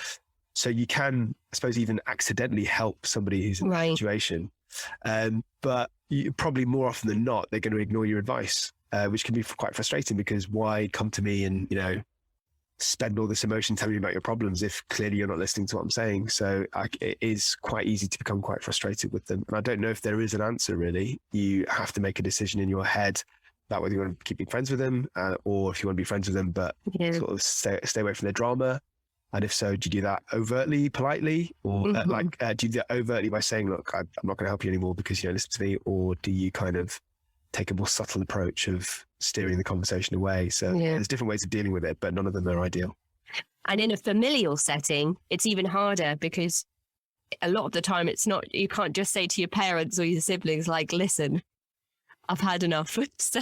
So you can, I suppose, even accidentally help somebody who's in a situation. But probably more often than not, they're going to ignore your advice, which can be quite frustrating, because why come to me and, spend all this emotion telling me about your problems if clearly you're not listening to what I'm saying? So it is quite easy to become quite frustrated with them. And I don't know if there is an answer, really. You have to make a decision in your head about whether you want to keep being friends with them, or if you want to be friends with them, but sort of stay away from their drama. And if so, do you do that overtly, politely, or do you do that overtly by saying, look, I'm not going to help you anymore because you don't listen to me? Or do you kind of take a more subtle approach of steering the conversation away? So there's different ways of dealing with it, but none of them are ideal. And in a familial setting, it's even harder, because a lot of the time you can't just say to your parents or your siblings, like, listen, I've had enough. So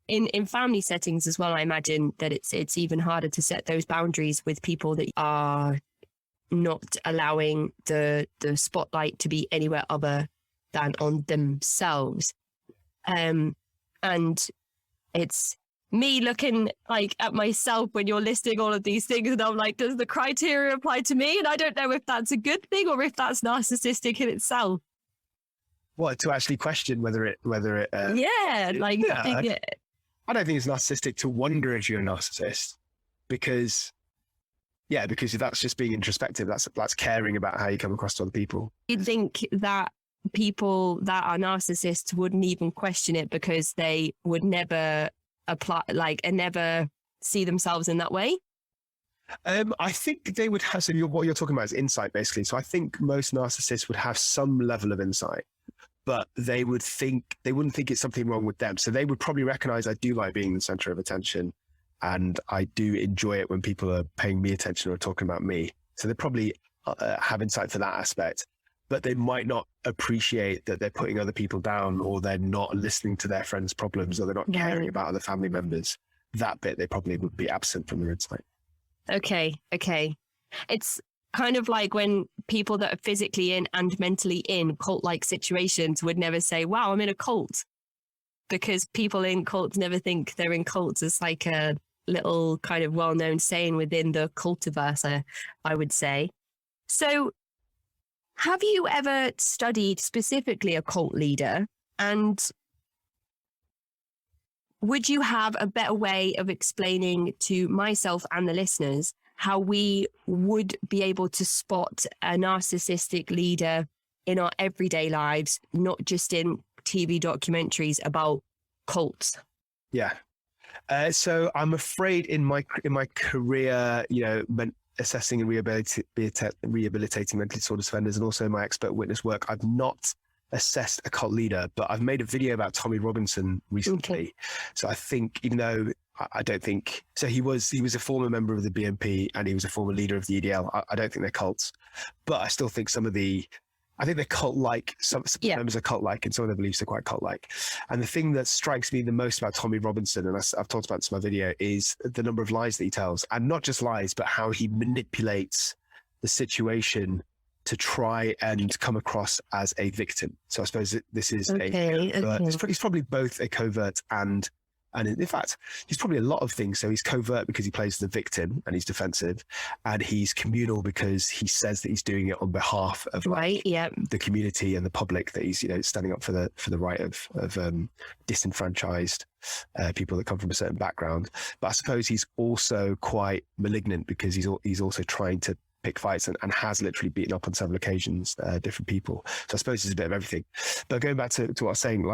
in family settings as well, I imagine that it's even harder to set those boundaries with people that are not allowing the spotlight to be anywhere other than on themselves. And it's me looking like at myself when you're listing all of these things, and I'm like, does the criteria apply to me? And I don't know if that's a good thing or if that's narcissistic in itself. What, to actually question whether it I don't think it's narcissistic to wonder if you're a narcissist, because that's just being introspective. That's caring about how you come across to other people. You'd think that people that are narcissists wouldn't even question it because they would never apply, and never see themselves in that way. I think they would have, what you're talking about is insight, basically. So I think most narcissists would have some level of insight, but they wouldn't think it's something wrong with them. So they would probably recognize, I do like being the center of attention, and I do enjoy it when people are paying me attention or talking about me. So they probably have insight for that aspect, but they might not appreciate that they're putting other people down, or they're not listening to their friends' problems, or they're not caring about other family members. That bit, they probably would be absent from their insight. Okay. It's kind of like when people that are physically in and mentally in cult-like situations would never say, wow, I'm in a cult, because people in cults never think they're in cults. It's like a little kind of well-known saying within the cultiverse, I would say. So have you ever studied specifically a cult leader, and would you have a better way of explaining to myself and the listeners how we would be able to spot a narcissistic leader in our everyday lives, not just in TV documentaries about cults? Yeah. So I'm afraid in my career, assessing and rehabilitating mentally disordered offenders, and also my expert witness work, I've not assessed a cult leader, but I've made a video about Tommy Robinson recently. So I think, even though I don't think so, he was a former member of the BNP and he was a former leader of the EDL. I don't think they're cults, but I still think I think they're cult-like. Some members are cult-like, and some of their beliefs are quite cult-like. And the thing that strikes me the most about Tommy Robinson, and I've talked about this in my video, is the number of lies that he tells, and not just lies, but how he manipulates the situation to try and come across as a victim. So I suppose this is he's probably both a covert and in fact, he's probably a lot of things. So he's covert because he plays the victim and he's defensive, and he's communal because he says that he's doing it on behalf of the community and the public, that he's standing up for the right of disenfranchised people that come from a certain background. But I suppose he's also quite malignant because he's also trying to pick fights and has literally beaten up on several occasions different people. So I suppose it's a bit of everything. But going back to what I was saying,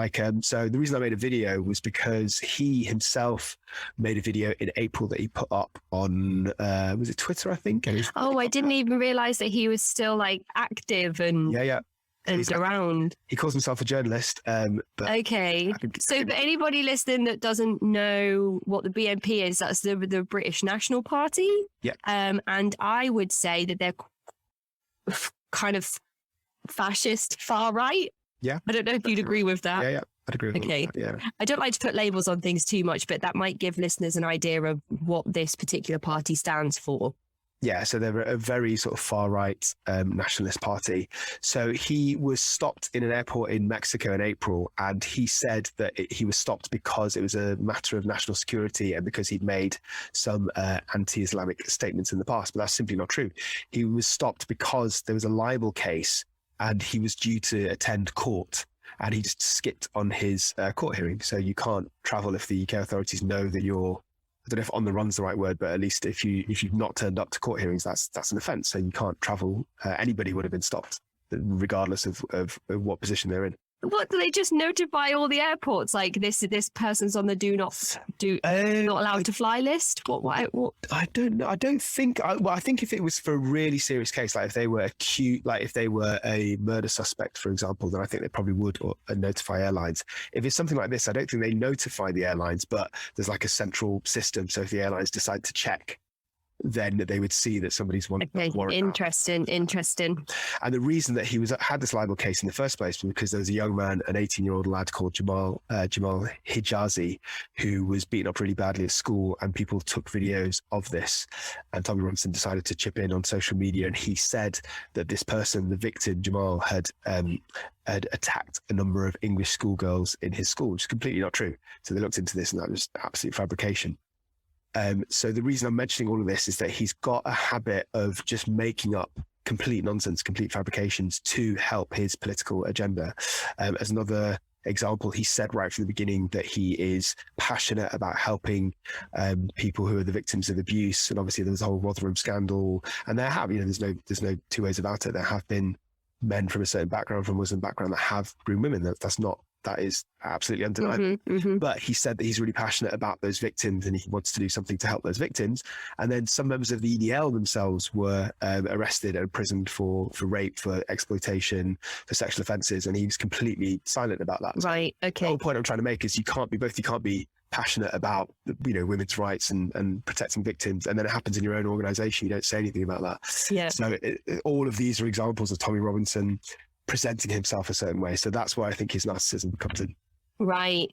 so the reason I made a video was because he himself made a video in April that he put up on, was it Twitter, I think? I didn't even realize that he was still like active and around. He calls himself a journalist. But okay. So for anybody listening that doesn't know what the BNP is, that's the British National Party. Yeah. And I would say that they're kind of fascist, far right. Yeah. I don't know if you'd agree with that. Yeah. I'd agree with okay. that. Yeah. I don't like to put labels on things too much, but that might give listeners an idea of what this particular party stands for. Yeah, so they're a very sort of far-right nationalist party. So he was stopped in an airport in Mexico in April, and he said that he was stopped because it was a matter of national security and because he'd made some anti-Islamic statements in the past. But that's simply not true. He was stopped because there was a libel case and he was due to attend court, and he just skipped on his court hearing. So you can't travel if the UK authorities know that you're, I don't know if on the run's the right word, but at least if you've not turned up to court hearings, that's an offence. So you can't travel. Anybody would have been stopped, regardless of what position they're in. What do they just notify all the airports? Like this person's on the not allowed to fly list. What? I don't know. I don't think. I think if it was for a really serious case, like if they were acute, like if they were a murder suspect, for example, then I think they probably would notify airlines. If it's something like this, I don't think they notify the airlines, but there's like a central system. So if the airlines decide to check, then they would see that somebody's warrant. Interesting. And the reason that he had this libel case in the first place was because there was a young man, an 18-year-old lad called Jamal Hijazi, who was beaten up really badly at school, and people took videos of this. And Tommy Robinson decided to chip in on social media, and he said that this person, the victim, Jamal, had attacked a number of English schoolgirls in his school, which is completely not true. So they looked into this, and that was absolute fabrication. So the reason I'm mentioning all of this is that he's got a habit of just making up complete nonsense, complete fabrications to help his political agenda. As another example, he said right from the beginning that he is passionate about helping people who are the victims of abuse. And obviously there was the whole Rotherham scandal, and there have, there's no two ways about it. There have been men from a certain background, from a Muslim background, that have groomed women. That is absolutely undeniable. Mm-hmm. But he said that he's really passionate about those victims and he wants to do something to help those victims. And then some members of the EDL themselves were arrested and imprisoned for rape, for exploitation, for sexual offences, and he was completely silent about that. Right. Okay. The whole point I'm trying to make is you can't be passionate about women's rights and protecting victims, and then it happens in your own organisation, you don't say anything about that. Yeah. So all of these are examples of Tommy Robinson presenting himself a certain way. So that's why I think his narcissism comes in. Right.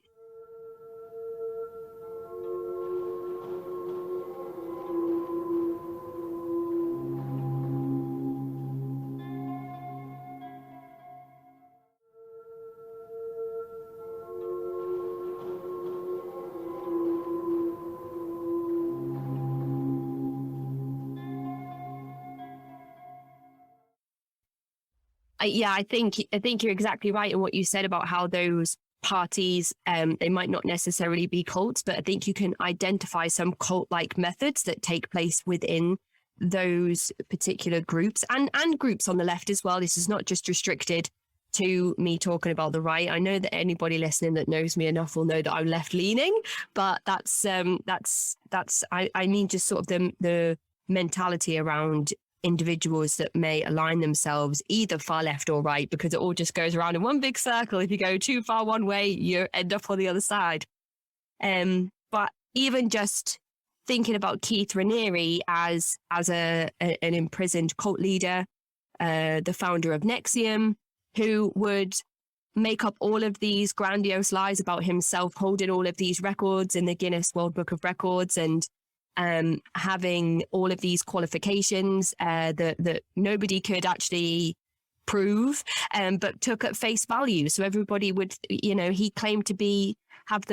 I think you're exactly right in what you said about how those parties, they might not necessarily be cults, but I think you can identify some cult-like methods that take place within those particular groups and groups on the left as well. This is not just restricted to me talking about the right. I know that anybody listening that knows me enough will know that I'm left-leaning, but that's I mean just sort of the mentality around individuals that may align themselves either far left or right, because it all just goes around in one big circle. If you go too far one way, you end up on the other side. But even just thinking about Keith Raniere as an imprisoned cult leader, the founder of Nexium, who would make up all of these grandiose lies about himself holding all of these records in the Guinness World Book of Records, and having all of these qualifications that nobody could actually prove, but took at face value. So everybody would, he claimed to have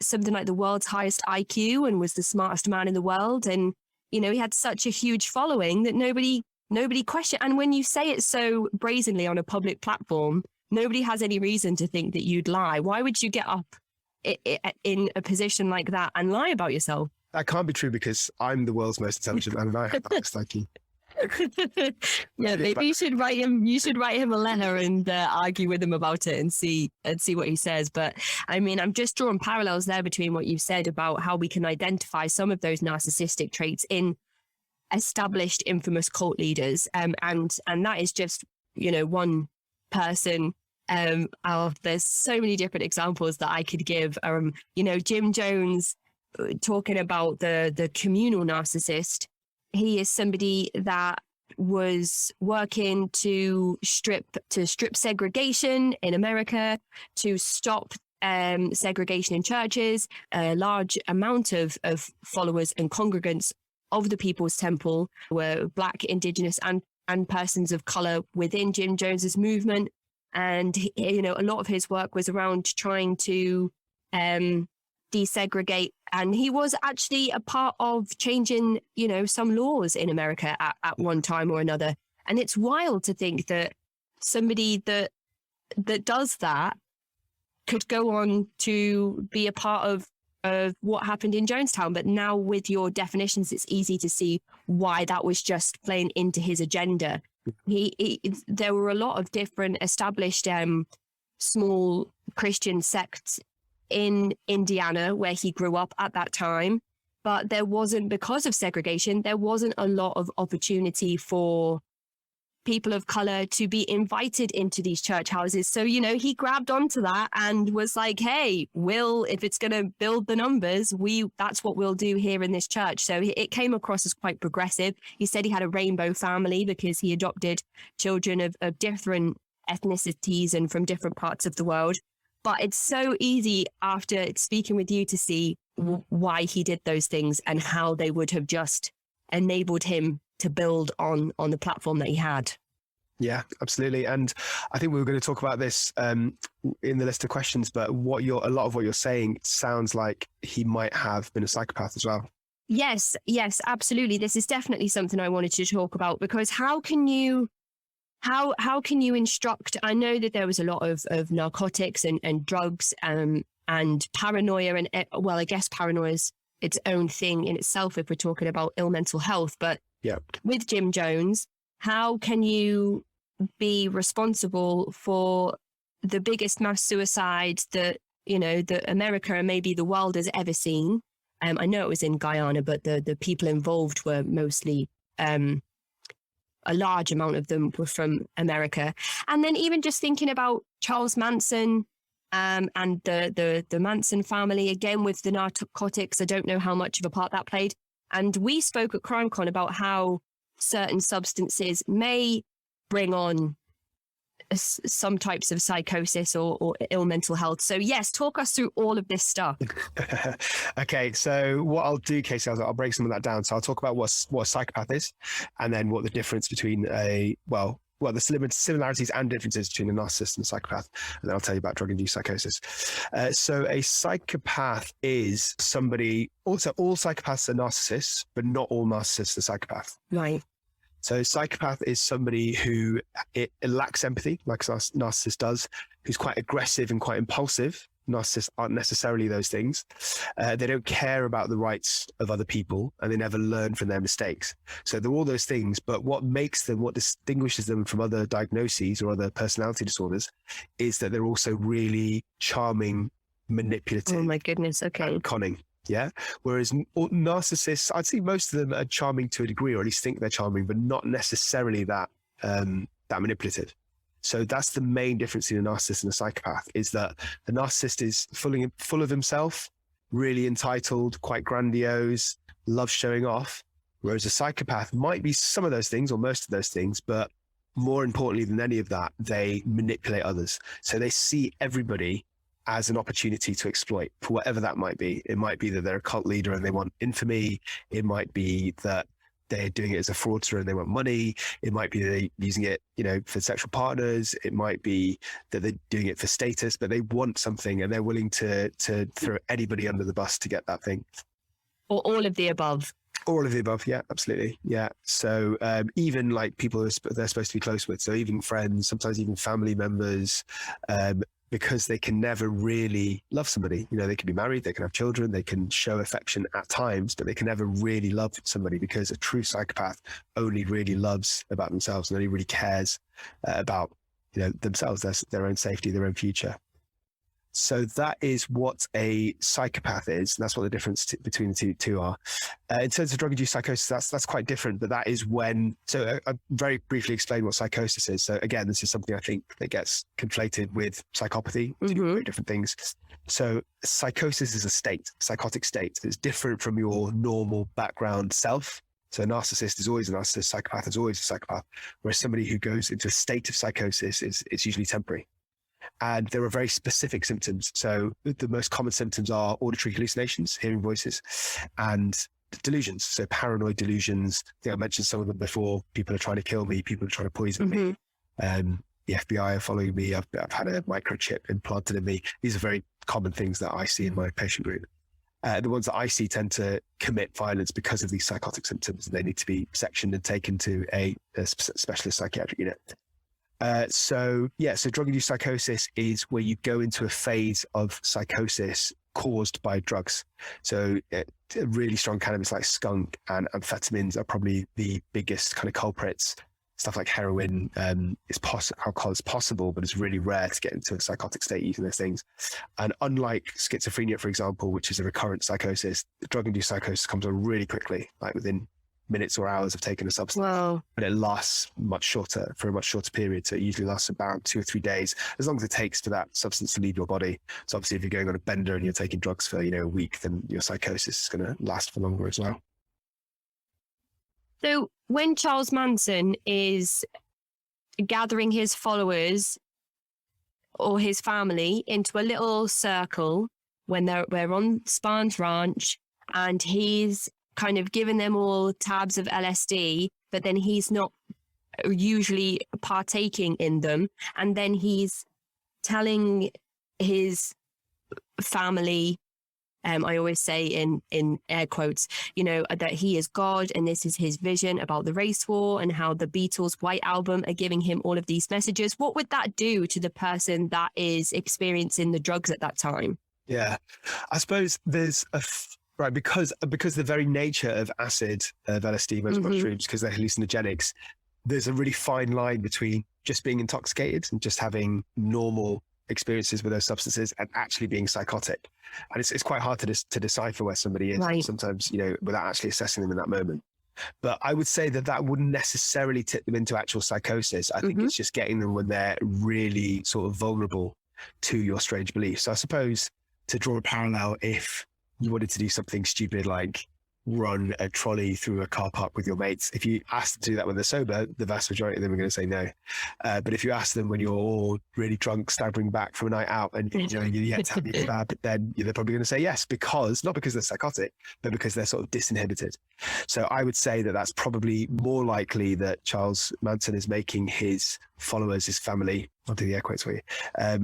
something like the world's highest IQ and was the smartest man in the world. And, he had such a huge following that nobody questioned. And when you say it so brazenly on a public platform, nobody has any reason to think that you'd lie. Why would you get up in a position like that and lie about yourself? That can't be true, because I'm the world's most intelligent man and I have that highest IQ. Yeah, maybe you should write him. You should write him a letter and argue with him about it and see what he says. But I mean, I'm just drawing parallels there between what you've said about how we can identify some of those narcissistic traits in established, infamous cult leaders, and that is just one person. There's so many different examples that I could give. Jim Jones, talking about the communal narcissist. He is somebody that was working to strip segregation in America, to stop segregation in churches. A large amount of followers and congregants of the People's Temple were Black, Indigenous, and persons of color within Jim Jones's movement. And a lot of his work was around trying to desegregate, and he was actually a part of changing some laws in America at one time or another. And it's wild to think that somebody that does that could go on to be a part of what happened in Jonestown. But now with your definitions, it's easy to see why that was just playing into his agenda. There were a lot of different established small Christian sects in Indiana where he grew up at that time, but there wasn't, because of segregation, there wasn't a lot of opportunity for people of color to be invited into these church houses. So, he grabbed onto that and was like, hey, if it's going to build the numbers, that's what we'll do here in this church. So it came across as quite progressive. He said he had a rainbow family because he adopted children of different ethnicities and from different parts of the world. But it's so easy after speaking with you to see why he did those things and how they would have just enabled him to build on the platform that he had. Yeah, absolutely. And I think we were going to talk about this in the list of questions, but a lot of what you're saying sounds like he might have been a psychopath as well. Yes, absolutely. This is definitely something I wanted to talk about, because how can you instruct? I know that there was a lot of narcotics and drugs and paranoia, and I guess paranoia is its own thing in itself if we're talking about ill mental health. But yeah, with Jim Jones, how can you be responsible for the biggest mass suicide that America and maybe the world has ever seen? I know it was in Guyana, but the people involved were mostly a large amount of them were from America. And then even just thinking about Charles Manson and the Manson family, again with the narcotics, I don't know how much of a part that played. And we spoke at CrimeCon about how certain substances may bring on some types of psychosis or ill mental health. So yes, talk us through all of this stuff. Okay, so what I'll do, Casey, I'll break some of that down. So I'll talk about what a psychopath is, and then what the difference between the similarities and differences between a narcissist and a psychopath. And then I'll tell you about drug-induced psychosis. So a psychopath is somebody, also all psychopaths are narcissists, but not all narcissists are psychopaths. Right. So psychopath is somebody who it lacks empathy, like a narcissist does, who's quite aggressive and quite impulsive. Narcissists aren't necessarily those things. They don't care about the rights of other people, and they never learn from their mistakes. So they're all those things, but what distinguishes them from other diagnoses or other personality disorders is that they're also really charming, manipulative. Oh my goodness, okay. And cunning. Yeah. Whereas narcissists, I'd say most of them are charming to a degree, or at least think they're charming, but not necessarily that manipulative. So that's the main difference in a narcissist and a psychopath, is that the narcissist is full of himself, really entitled, quite grandiose, loves showing off. Whereas a psychopath might be some of those things or most of those things, but more importantly than any of that, they manipulate others. So they see everybody as an opportunity to exploit for whatever that might be. It might be that they're a cult leader and they want infamy. It might be that they're doing it as a fraudster and they want money. It might be they're using it, for sexual partners. It might be that they're doing it for status, but they want something and they're willing to throw anybody under the bus to get that thing. Or all of the above. All of the above. Yeah, absolutely. Yeah. So even like people they're supposed to be close with, so even friends, sometimes even family members, because they can never really love somebody. You know, they can be married, they can have children, they can show affection at times, but they can never really love somebody, because a true psychopath only really loves about themselves and only really cares about, you know, themselves, their own safety, their own future. So that is what a psychopath is. And that's what the difference between the two are. In terms of drug-induced psychosis, that's quite different. But that is when, so I very briefly explain what psychosis is. So again, this is something I think that gets conflated with psychopathy, two very different things. So psychosis is a state, psychotic state. It's different from your normal background self. So a narcissist is always a narcissist, psychopath is always a psychopath. Whereas somebody who goes into a state of psychosis it's usually temporary. And there are very specific symptoms. So the most common symptoms are auditory hallucinations, hearing voices, and delusions. So paranoid delusions. I think I mentioned some of them before. People are trying to kill me. People are trying to poison me. The FBI are following me. I've had a microchip implanted in me. These are very common things that I see in my patient group. The ones that I see tend to commit violence because of these psychotic symptoms, and they need to be sectioned and taken to a specialist psychiatric unit. So drug-induced psychosis is where you go into a phase of psychosis caused by drugs. So really strong cannabis like skunk and amphetamines are probably the biggest kind of culprits. Stuff like heroin, alcohol is possible, but it's really rare to get into a psychotic state using those things. And unlike schizophrenia, for example, which is a recurrent psychosis, the drug-induced psychosis comes on really quickly, like within minutes or hours of taking a substance. Wow. And it lasts for a much shorter period. So it usually lasts about 2 or 3 days, as long as it takes for that substance to leave your body. So obviously if you're going on a bender and you're taking drugs for, a week, then your psychosis is going to last for longer as well. So when Charles Manson is gathering his followers or his family into a little circle when we're on Spahn's ranch, and he's kind of giving them all tabs of LSD, but then he's not usually partaking in them. And then he's telling his family, I always say in air quotes, that he is God and this is his vision about the race war and how the Beatles' White Album are giving him all of these messages. What would that do to the person that is experiencing the drugs at that time? Yeah, I suppose there's right, because the very nature of acid, of LSD, most mushrooms, because they're hallucinogenics, there's a really fine line between just being intoxicated and just having normal experiences with those substances and actually being psychotic. And it's quite hard to decipher where somebody is sometimes, without actually assessing them in that moment. But I would say that wouldn't necessarily tip them into actual psychosis. I think it's just getting them when they're really sort of vulnerable to your strange beliefs. So I suppose, to draw a parallel, if you wanted to do something stupid like run a trolley through a car park with your mates, if you ask them to do that when they're sober, the vast majority of them are going to say no. But if you ask them when you're all really drunk, staggering back from a night out, and you're yet to have your kebab, then they're probably going to say yes, not because they're psychotic, but because they're sort of disinhibited. So I would say that that's probably more likely that Charles Manson is making his followers, his family, I'll do the air quotes for you,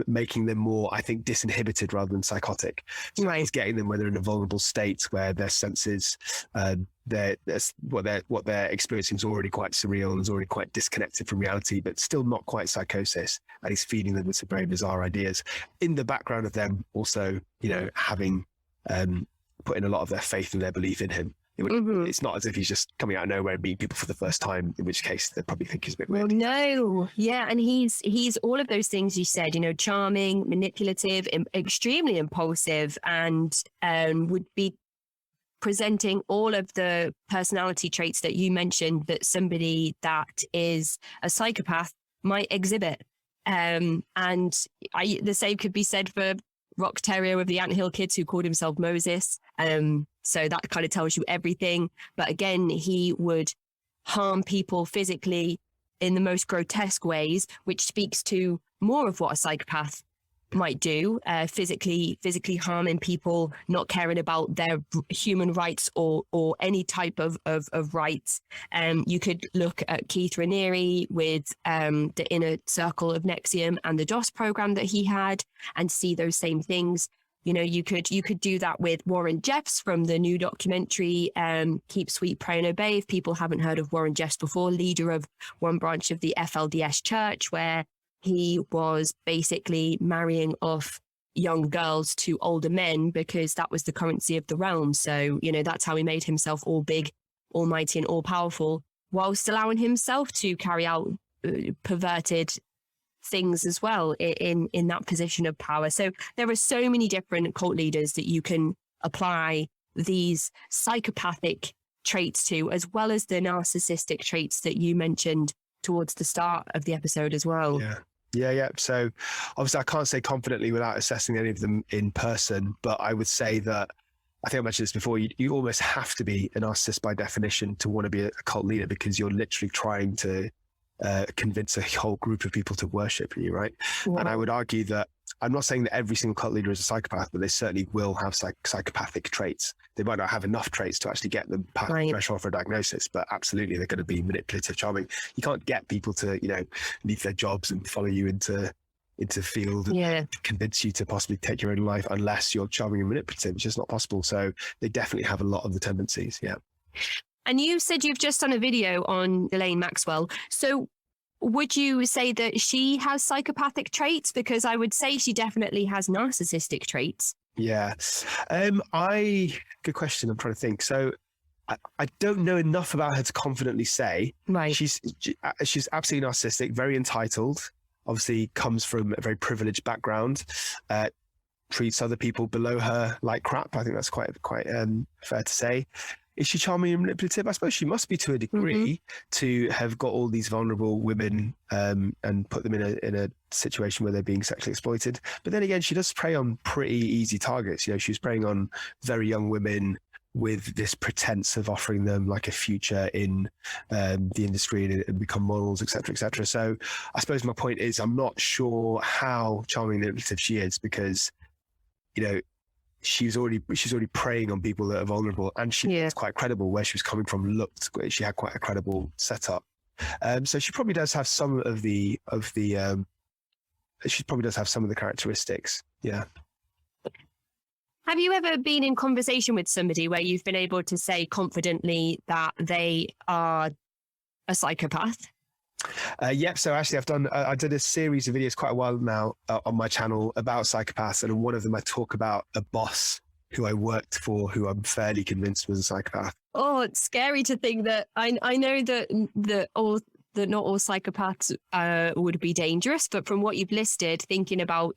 making them more, I think, disinhibited rather than psychotic. So he's getting them when they're in a vulnerable state where their senses, what they're experiencing is already quite surreal and is already quite disconnected from reality, but still not quite psychosis. And he's feeding them with some very bizarre ideas in the background of them also, having put in a lot of their faith and their belief in him. It's not as if he's just coming out of nowhere and meeting people for the first time, in which case they probably think he's a bit weird. Well, no. Yeah. And he's all of those things you said, charming, manipulative, extremely impulsive, and would be presenting all of the personality traits that you mentioned that somebody that is a psychopath might exhibit. And the same could be said for Rock Terrier of the Anthill Kids, who called himself Moses. So that kind of tells you everything. But again, he would harm people physically in the most grotesque ways, which speaks to more of what a psychopath might do, physically harming people, not caring about their human rights or any type of rights. You could look at Keith Raniere with the Inner Circle of Nexium and the DOS program that he had and see those same things. You could do that with Warren Jeffs from the new documentary, Keep Sweet, Pray and Obey. If people haven't heard of Warren Jeffs before, leader of one branch of the FLDS Church, where he was basically marrying off young girls to older men because that was the currency of the realm. So, that's how he made himself all big, almighty and all powerful, whilst allowing himself to carry out perverted things as well in that position of power. So there are so many different cult leaders that you can apply these psychopathic traits to, as well as the narcissistic traits that you mentioned towards the start of the episode as well. Yeah. So obviously I can't say confidently without assessing any of them in person, but I would say that, I think I mentioned this before, you almost have to be a narcissist by definition to want to be a cult leader, because you're literally trying to convince a whole group of people to worship you, right? Wow. And I would argue that, I'm not saying that every single cult leader is a psychopath, but they certainly will have psychopathic traits. They might not have enough traits to actually get them past the threshold for a diagnosis, but absolutely they're going to be manipulative, charming. You can't get people to, leave their jobs and follow you into field and convince you to possibly take your own life unless you're charming and manipulative, which is not possible. So they definitely have a lot of the tendencies. Yeah. And you said you've just done a video on Ghislaine Maxwell. So would you say that she has psychopathic traits? Because I would say she definitely has narcissistic traits. Yeah. Good question. I'm trying to think. So I don't know enough about her to confidently say. Right. She's absolutely narcissistic, very entitled, obviously comes from a very privileged background, treats other people below her like crap. I think that's quite fair to say. Is she charming and manipulative? I suppose she must be to a degree, to have got all these vulnerable women and put them in a situation where they're being sexually exploited. But then again, she does prey on pretty easy targets. She was preying on very young women with this pretense of offering them like a future in the industry and become models, et cetera, et cetera. So I suppose my point is, I'm not sure how charming and manipulative she is, because, she's already preying on people that are vulnerable, and she's quite credible. Where she was coming from she had quite a credible setup. So she probably does have some of the characteristics. Yeah. Have you ever been in conversation with somebody where you've been able to say confidently that they are a psychopath? Yep. So actually, I did a series of videos quite a while now on my channel about psychopaths, and in one of them I talk about a boss who I worked for, who I'm fairly convinced was a psychopath. Oh, it's scary to think that I know that not all psychopaths would be dangerous, but from what you've listed, thinking about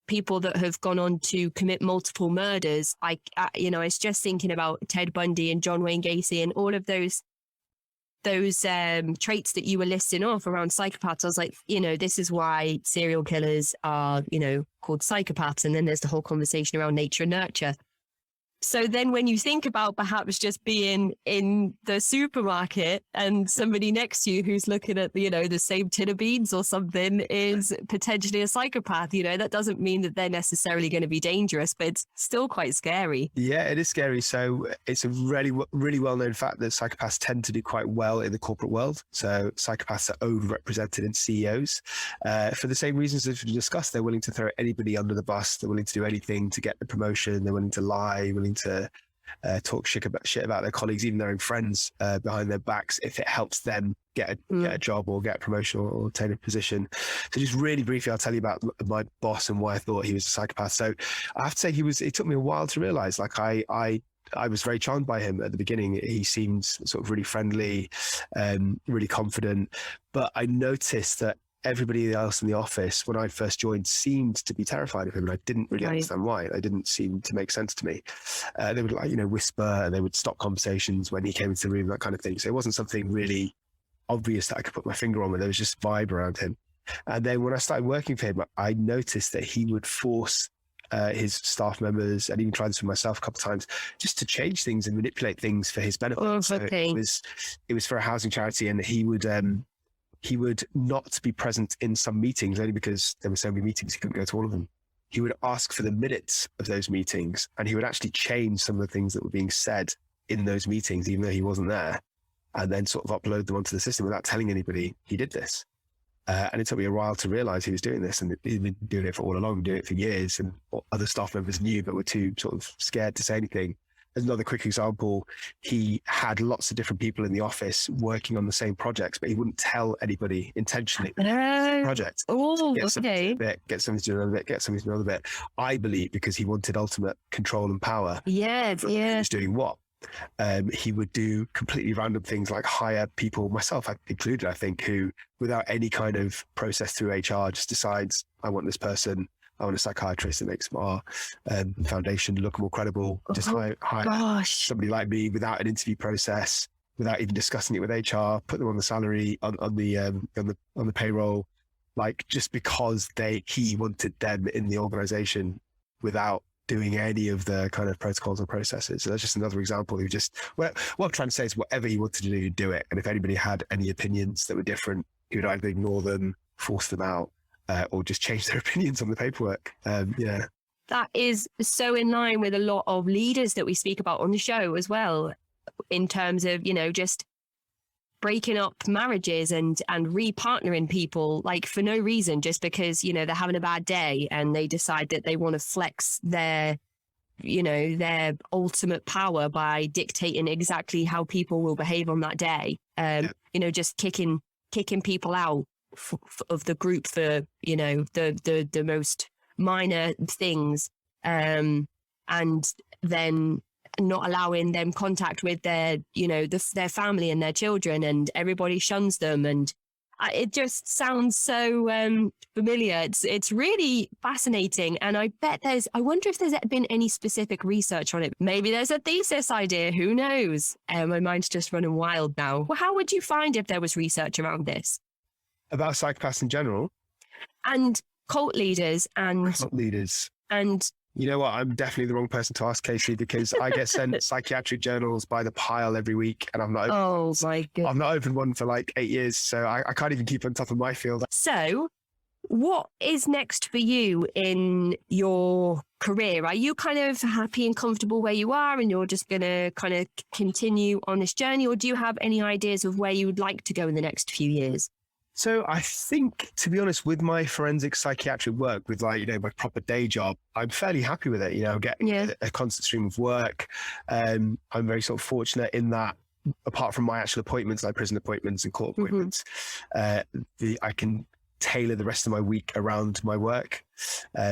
people that have gone on to commit multiple murders, I was just thinking about Ted Bundy and John Wayne Gacy and all of those traits that you were listing off around psychopaths. I was like, this is why serial killers are, called psychopaths. And then there's the whole conversation around nature and nurture. So then when you think about perhaps just being in the supermarket and somebody next to you who's looking at, the same tin of beans or something is potentially a psychopath, that doesn't mean that they're necessarily going to be dangerous, but it's still quite scary. Yeah, it is scary. So it's a really, really well-known fact that psychopaths tend to do quite well in the corporate world. So psychopaths are overrepresented in CEOs for the same reasons as we discussed. They're willing to throw anybody under the bus. They're willing to do anything to get the promotion. They're willing to lie, willing to talk shit about their colleagues, even their own friends, behind their backs, if it helps them get a job or get a promotion or obtain a position. So just really briefly, I'll tell you about my boss and why I thought he was a psychopath. So I have to say it took me a while to realize, like I was very charmed by him at the beginning. He seemed sort of really friendly, really confident, but I noticed that everybody else in the office, when I first joined, seemed to be terrified of him, and I didn't really understand why. It didn't seem to make sense to me. They would whisper, and they would stop conversations when he came into the room, that kind of thing. So it wasn't something really obvious that I could put my finger on, but there was just vibe around him. And then when I started working for him, I noticed that he would force his staff members, and even tried this with myself a couple of times, just to change things and manipulate things for his benefit. Oh, okay. So it was for a housing charity, and he would not be present in some meetings only because there were so many meetings he couldn't go to all of them. He would ask for the minutes of those meetings, and he would actually change some of the things that were being said in those meetings, even though he wasn't there, and then sort of upload them onto the system without telling anybody he did this. And it took me a while to realize he was doing this, and he'd been doing it for all along, doing it for years, and other staff members knew but were too sort of scared to say anything. as another quick example, he had lots of different people in the office working on the same projects, but he wouldn't tell anybody intentionally project. Oh, Get somebody to okay. do a bit, get somebody to do another bit, get somebody to do another bit. I believe because he wanted ultimate control and power. Yeah, yeah. Who's doing what? He would do completely random things like hire people, myself included, I think, who without any kind of process through HR just decides, I want this person, I want a psychiatrist that makes our foundation look more credible. Just hire somebody like me without an interview process, without even discussing it with HR, put them on the salary, on the payroll, like just because he wanted them in the organization without doing any of the kind of protocols or processes. So that's just another example. What I'm trying to say is whatever he wanted to do, he'd do it. And if anybody had any opinions that were different, he would either ignore them, force them out, or just change their opinions on the paperwork. Yeah. That is so in line with a lot of leaders that we speak about on the show as well, in terms of, just breaking up marriages and repartnering people like for no reason, just because, they're having a bad day and they decide that they want to flex their ultimate power by dictating exactly how people will behave on that day. Just kicking people out of the group for, the most minor things, and then not allowing them contact with their, their family and their children, and everybody shuns them. And it just sounds so familiar. It's really fascinating. And I wonder if there's been any specific research on it. Maybe there's a thesis idea, who knows? My mind's just running wild now. Well, how would you find if there was research around this? About psychopaths in general? And cult leaders and... You know what? I'm definitely the wrong person to ask, Casey, because I get sent psychiatric journals by the pile every week, and I've not opened one for like 8 years, so I can't even keep on top of my field. So, what is next for you in your career? Are you kind of happy and comfortable where you are, and you're just going to kind of continue on this journey, or do you have any ideas of where you would like to go in the next few years? So I think, to be honest, with my forensic psychiatric work, with my proper day job, I'm fairly happy with it. I'm getting a constant stream of work. I'm very sort of fortunate in that, apart from my actual appointments, like prison appointments and court appointments, I can tailor the rest of my week around my work,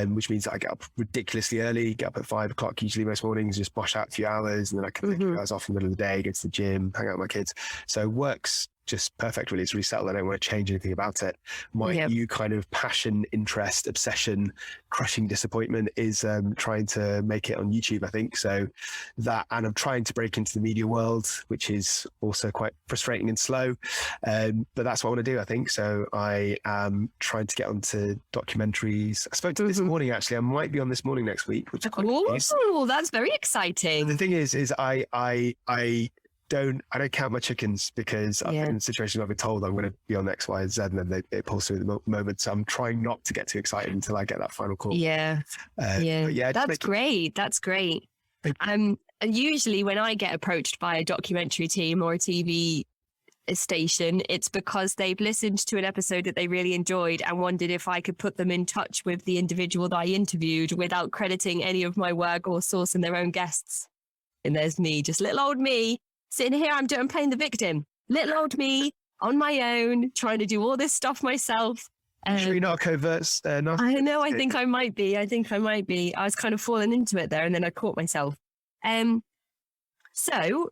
which means that I get up ridiculously early, get up at 5 o'clock usually most mornings, just bosh out a few hours, and then I can take a few hours off in the middle of the day, go to the gym, hang out with my kids. So work's just perfect, really. It's really settled. I don't want to change anything about it. My new kind of passion, interest, obsession, crushing disappointment is trying to make it on YouTube, I think. So that, and I'm trying to break into the media world, which is also quite frustrating and slow. But that's what I want to do, I think. So I am trying to get onto documentaries. I spoke to this morning, actually. I might be on This Morning next week, which is quite nice. Oh, that's very exciting. The thing is I don't count my chickens, because I'm in a situation where I've been told I'm going to be on X, Y, and Z, and then it pulls through the moment. So I'm trying not to get too excited until I get that final call. That's great. That's great. And usually when I get approached by a documentary team or a TV station, it's because they've listened to an episode that they really enjoyed and wondered if I could put them in touch with the individual that I interviewed without crediting any of my work or sourcing their own guests. And there's me, just little old me, sitting here, I'm playing the victim. Little old me on my own, trying to do all this stuff myself. Sure you're not a covert narcissist? I know, I think I might be. I was kind of falling into it there, and then I caught myself. So,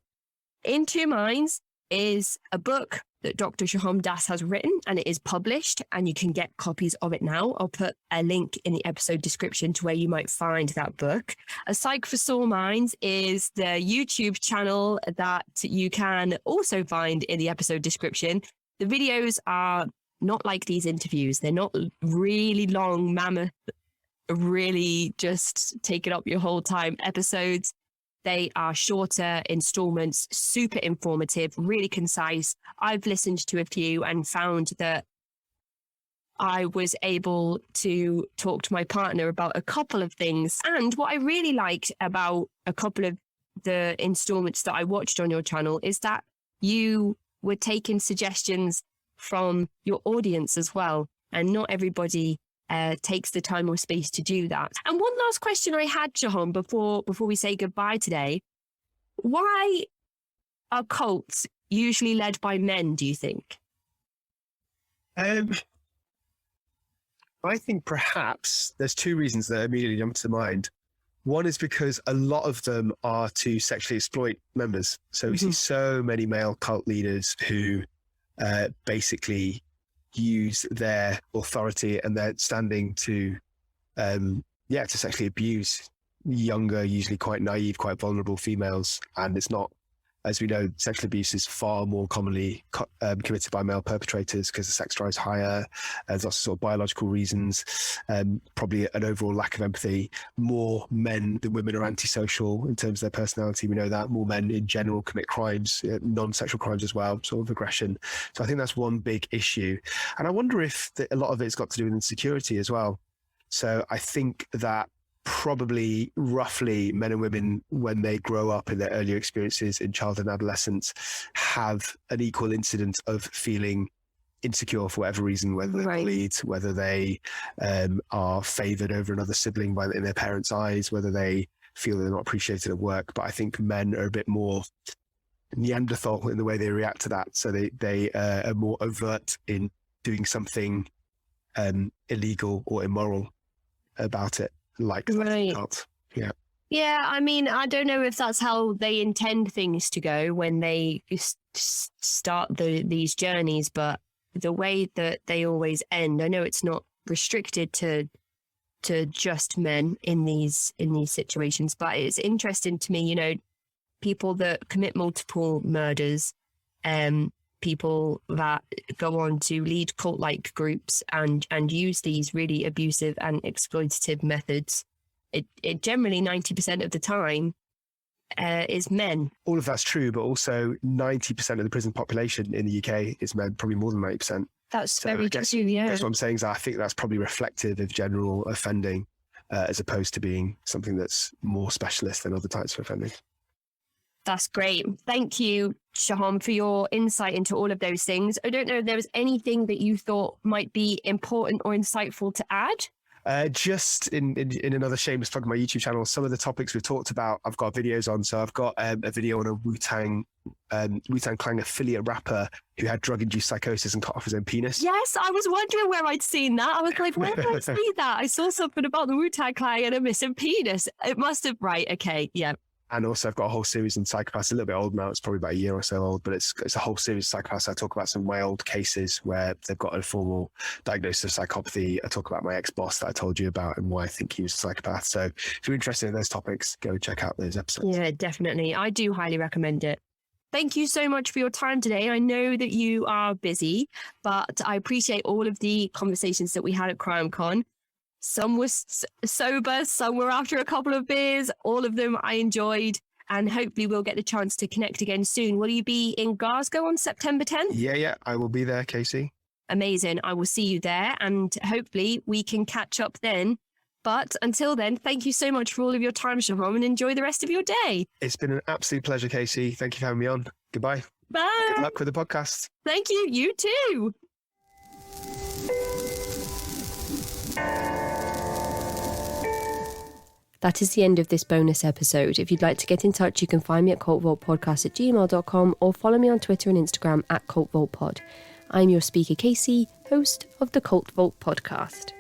In Two Minds is a book that Dr. Sohom Das has written, and it is published, and you can get copies of it now. I'll put a link in the episode description to where you might find that book. A Psych for Sore Minds is the YouTube channel that you can also find in the episode description. The videos are not like these interviews. They're not really long, mammoth, really just taking up your whole time episodes. They are shorter installments, super informative, really concise. I've listened to a few and found that I was able to talk to my partner about a couple of things. And what I really liked about a couple of the installments that I watched on your channel is that you were taking suggestions from your audience as well. And not everybody takes the time or space to do that. And one last question I had, Sohom, before we say goodbye today. why are cults usually led by men, do you think? I think perhaps there's two reasons that immediately jump to mind. One is because a lot of them are to sexually exploit members. So we see so many male cult leaders who basically use their authority and their standing to sexually abuse younger, usually quite naive, quite vulnerable females. And it's not, as we know, sexual abuse is far more commonly committed by male perpetrators because the sex drive is higher. There's lots of sort of biological reasons, probably an overall lack of empathy. More men than women are antisocial in terms of their personality. We know that more men in general commit crimes, non-sexual crimes as well, sort of aggression. So I think that's one big issue. And I wonder if a lot of it's got to do with insecurity as well. So I think that probably roughly men and women, when they grow up in their earlier experiences in childhood and adolescence, have an equal incidence of feeling insecure for whatever reason, whether they're bullied, whether they are favoured over another sibling in their parents' eyes, whether they feel they're not appreciated at work. But I think men are a bit more Neanderthal in the way they react to that. So they are more overt in doing something illegal or immoral about it. Like cult. Yeah, I mean, I don't know if that's how they intend things to go when they start these journeys, but the way that they always end, I know it's not restricted to just men in these situations, but it's interesting to me, you know, people that commit multiple murders, people that go on to lead cult-like groups and use these really abusive and exploitative methods. It generally 90% of the time is men. All of that's true, but also 90% of the prison population in the UK is men, probably more than 90%. That's very true, yeah. That's what I'm saying is I think that's probably reflective of general offending as opposed to being something that's more specialist than other types of offending. That's great. Thank you, Sohom, for your insight into all of those things. I don't know if there was anything that you thought might be important or insightful to add. Just in another shameless plug on my YouTube channel, some of the topics we've talked about, I've got videos on. So I've got a video on a Wu-Tang Clan affiliate rapper who had drug-induced psychosis and cut off his own penis. Yes, I was wondering where I'd seen that. I was like, where did I see that? I saw something about the Wu-Tang Clan and a missing penis. It must have, right, okay, yeah. And also I've got a whole series on psychopaths, a little bit old now, it's probably about a year or so old, but it's a whole series of psychopaths. I talk about some way old cases where they've got a formal diagnosis of psychopathy. I talk about my ex-boss that I told you about and why I think he was a psychopath. So if you're interested in those topics, go check out those episodes. Yeah, definitely. I do highly recommend it. Thank you so much for your time today. I know that you are busy, but I appreciate all of the conversations that we had at CrimeCon. Some were sober, some were after a couple of beers. All of them I enjoyed, and hopefully we'll get the chance to connect again soon. Will you be in Glasgow on September 10th? Yeah, I will be there, Casey. Amazing. I will see you there, and hopefully we can catch up then. But until then, thank you so much for all of your time, Sohom, and enjoy the rest of your day. It's been an absolute pleasure, Casey. Thank you for having me on. Goodbye. Bye. Good luck with the podcast. Thank you. You too. That is the end of this bonus episode. If you'd like to get in touch, you can find me at cultvaultpodcast@gmail.com or follow me on Twitter and Instagram @cultvaultpod. I'm your speaker, Casey, host of the Cult Vault podcast.